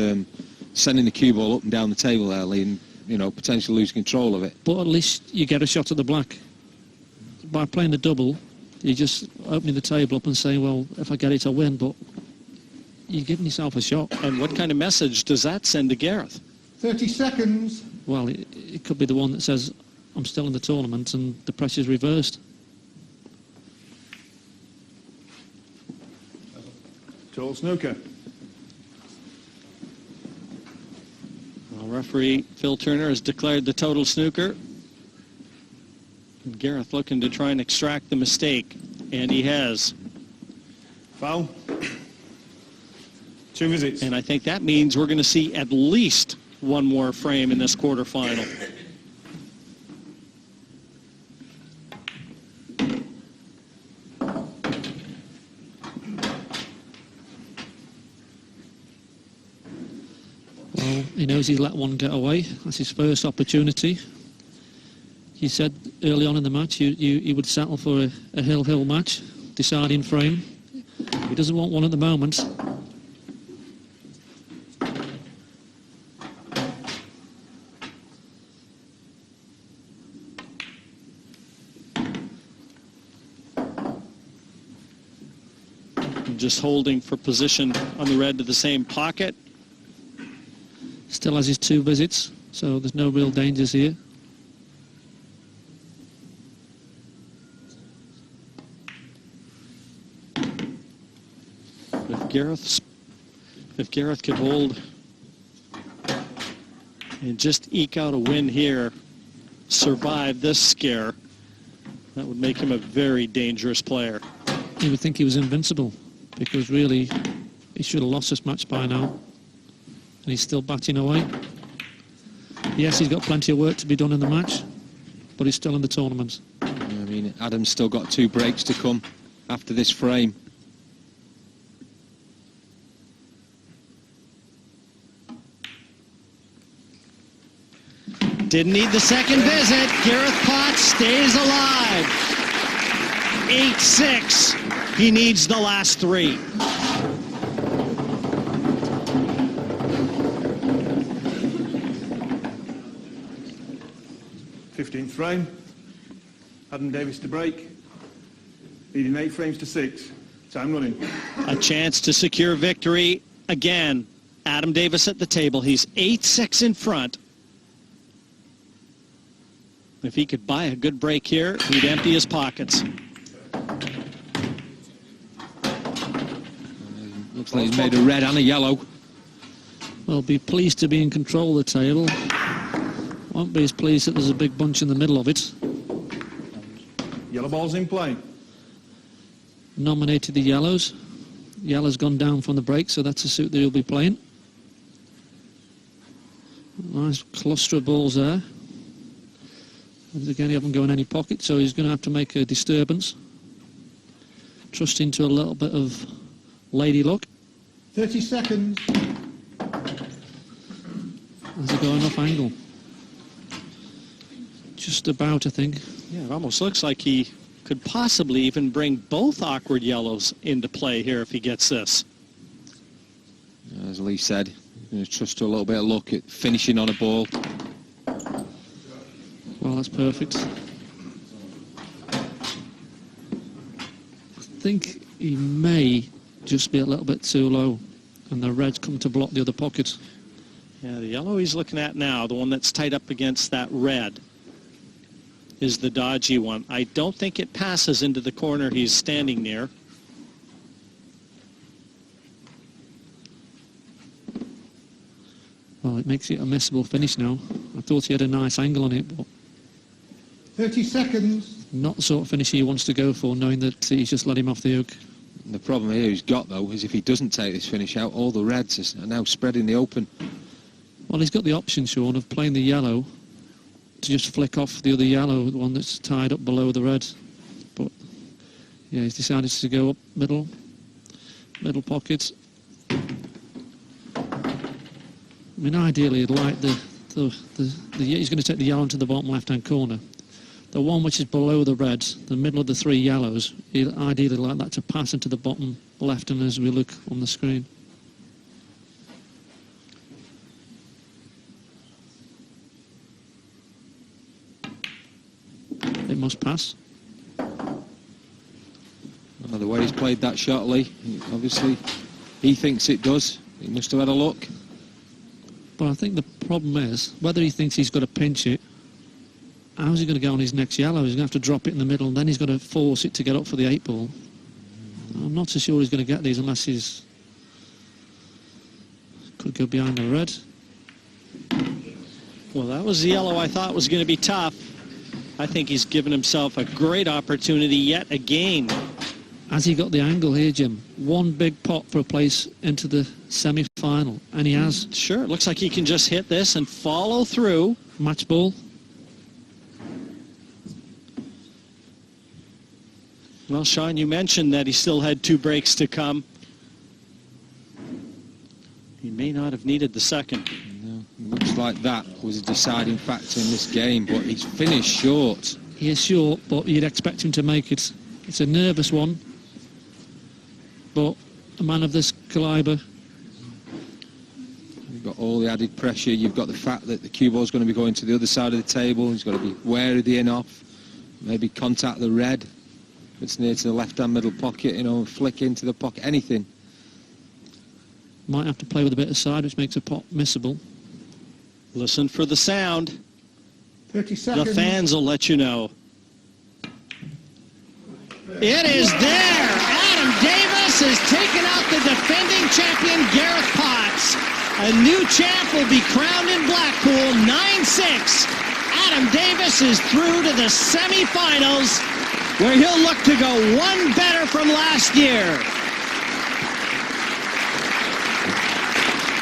sending the cue ball up and down the table early and, potentially losing control of it. But at least you get a shot at the black. By playing the double, you're just opening the table up and saying, well, if I get it, I win, but you're giving yourself a shot. And what kind of message does that send to Gareth? 30 seconds. Well, it could be the one that says, I'm still in the tournament, and the pressure's reversed. Total snooker. Well, referee Phil Turner has declared the total snooker. And Gareth looking to try and extract the mistake, and he has. Foul. 2 visits. And I think that means we're going to see at least one more frame in this quarterfinal. Well, he knows he's let one get away. That's his first opportunity. He said early on in the match he would settle for a hill-hill match, deciding frame. He doesn't want one at the moment. Just holding for position on the red to the same pocket. Still has his 2 visits, so there's no real dangers here. If Gareth could hold and just eke out a win here, survive this scare, that would make him a very dangerous player. You would think he was invincible, because really he should have lost this match by now, and he's still batting away. Yes, he's got plenty of work to be done in the match, but he's still in the tournament. I mean, Adam's still got 2 breaks to come after this frame. Didn't need the second visit. Gareth Potts stays alive. 8-6. He needs the last 3. th frame. Adam Davis to break. Leading 8 frames to 6. Time running. A chance to secure victory again. Adam Davis at the table. He's 8-6 in front. If he could buy a good break here, he'd empty his pockets. Looks like he's made a red and a yellow. Well, be pleased to be in control of the table. Won't be as pleased that there's a big bunch in the middle of it. Yellow ball's in play. Nominated the yellows. Yellow's gone down from the break, so that's a suit that he'll be playing. Nice cluster of balls there. And again, he hasn't got in any pocket, so he's going to have to make a disturbance. Trust into a little bit of lady luck. 30 seconds. Has he got enough angle? Just about, I think. Yeah, it almost looks like he could possibly even bring both awkward yellows into play here if he gets this. As Lee said, going to trust to a little bit of luck at finishing on a ball. Well, that's perfect. I think he may just be a little bit too low, and the red's come to block the other pocket. Yeah, the yellow he's looking at now, the one that's tied up against that red, is the dodgy one. I don't think it passes into the corner he's standing near. Well, it makes it a missable finish now. I thought he had a nice angle on it, but 30 seconds. not the sort of finish he wants to go for, knowing that he's just let him off the hook. The problem here he's got, though, is if he doesn't take this finish out, all the reds are now spread in the open. Well, he's got the option, Sean, of playing the yellow to just flick off the other yellow, the one that's tied up below the red. But, yeah, he's decided to go up middle pocket. I mean, ideally, he'd like he's going to take the yellow into the bottom left-hand corner. The one which is below the red, the middle of the 3 yellows, he'd ideally like that to pass into the bottom left-hand as we look on the screen. It must pass. Well, the way he's played that shot, Lee, obviously he thinks it does. He must have had a look. But I think the problem is, whether he thinks he's got to pinch it, how's he going to go on his next yellow? He's going to have to drop it in the middle, and then he's got to force it to get up for the 8 ball. I'm not so sure he's going to get these unless he's... could go behind the red. Well, that was the yellow I thought was going to be tough. I think he's given himself a great opportunity yet again. Has he got the angle here, Jim? One big pot for a place into the semi-final, and he has. Sure, it looks like he can just hit this and follow through. Match ball. Well, Sean, you mentioned that he still had 2 breaks to come. He may not have needed the second. No, it looks like that was a deciding factor in this game, but he's finished short. He is short, but you'd expect him to make it. It's a nervous one, but a man of this calibre. You've got all the added pressure. You've got the fact that the cue ball's going to be going to the other side of the table. He's got to be wary of the in-off, maybe contact the red. It's near to the left-hand middle pocket, you know, flick into the pocket, anything. Might have to play with a bit of side, which makes a pot missable. Listen for the sound. 30 seconds. The fans will let you know. It is there. Adam Davis has taken out the defending champion, Gareth Potts. A new champ will be crowned in Blackpool, 9-6. Adam Davis is through to the semifinals, where he'll look to go one better from last year.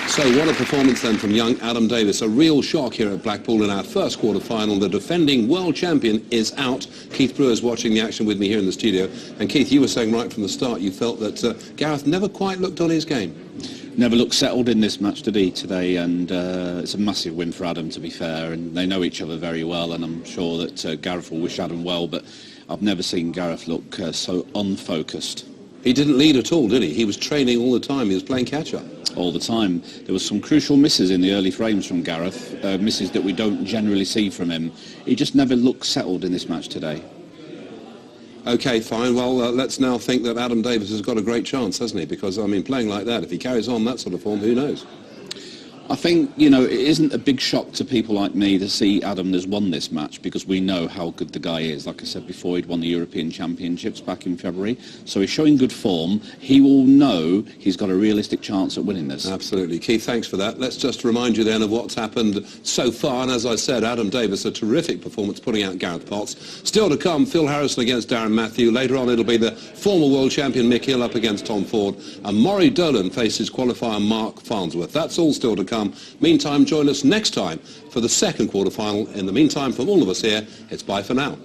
So what a performance then from young Adam Davis. A real shock here at Blackpool in our first quarter-final. The defending world champion is out. Keith Brewer's watching the action with me here in the studio. And Keith, you were saying right from the start you felt that Gareth never quite looked on his game. Never looked settled in this match today, and it's a massive win for Adam, to be fair, and they know each other very well, and I'm sure that Gareth will wish Adam well, but I've never seen Gareth look so unfocused. He didn't lead at all, did he? He was training all the time. He was playing catch-up. All the time. There was some crucial misses in the early frames from Gareth, misses that we don't generally see from him. He just never looked settled in this match today. OK, fine. Well, let's now think that Adam Davis has got a great chance, hasn't he? Because, I mean, playing like that, if he carries on that sort of form, who knows? I think, you know, it isn't a big shock to people like me to see Adam has won this match, because we know how good the guy is. Like I said before, he'd won the European Championships back in February, so he's showing good form. He will know he's got a realistic chance at winning this. Absolutely. Keith, thanks for that. Let's just remind you then of what's happened so far. And as I said, Adam Davis, a terrific performance putting out Gareth Potts. Still to come, Phil Harrison against Darren Matthew. Later on, it'll be the former world champion Mick Hill up against Tom Ford. And Maury Dolan faces qualifier Mark Farnsworth. That's all still to come. Meantime, join us next time for the second quarter-final. In the meantime, from all of us here, it's bye for now.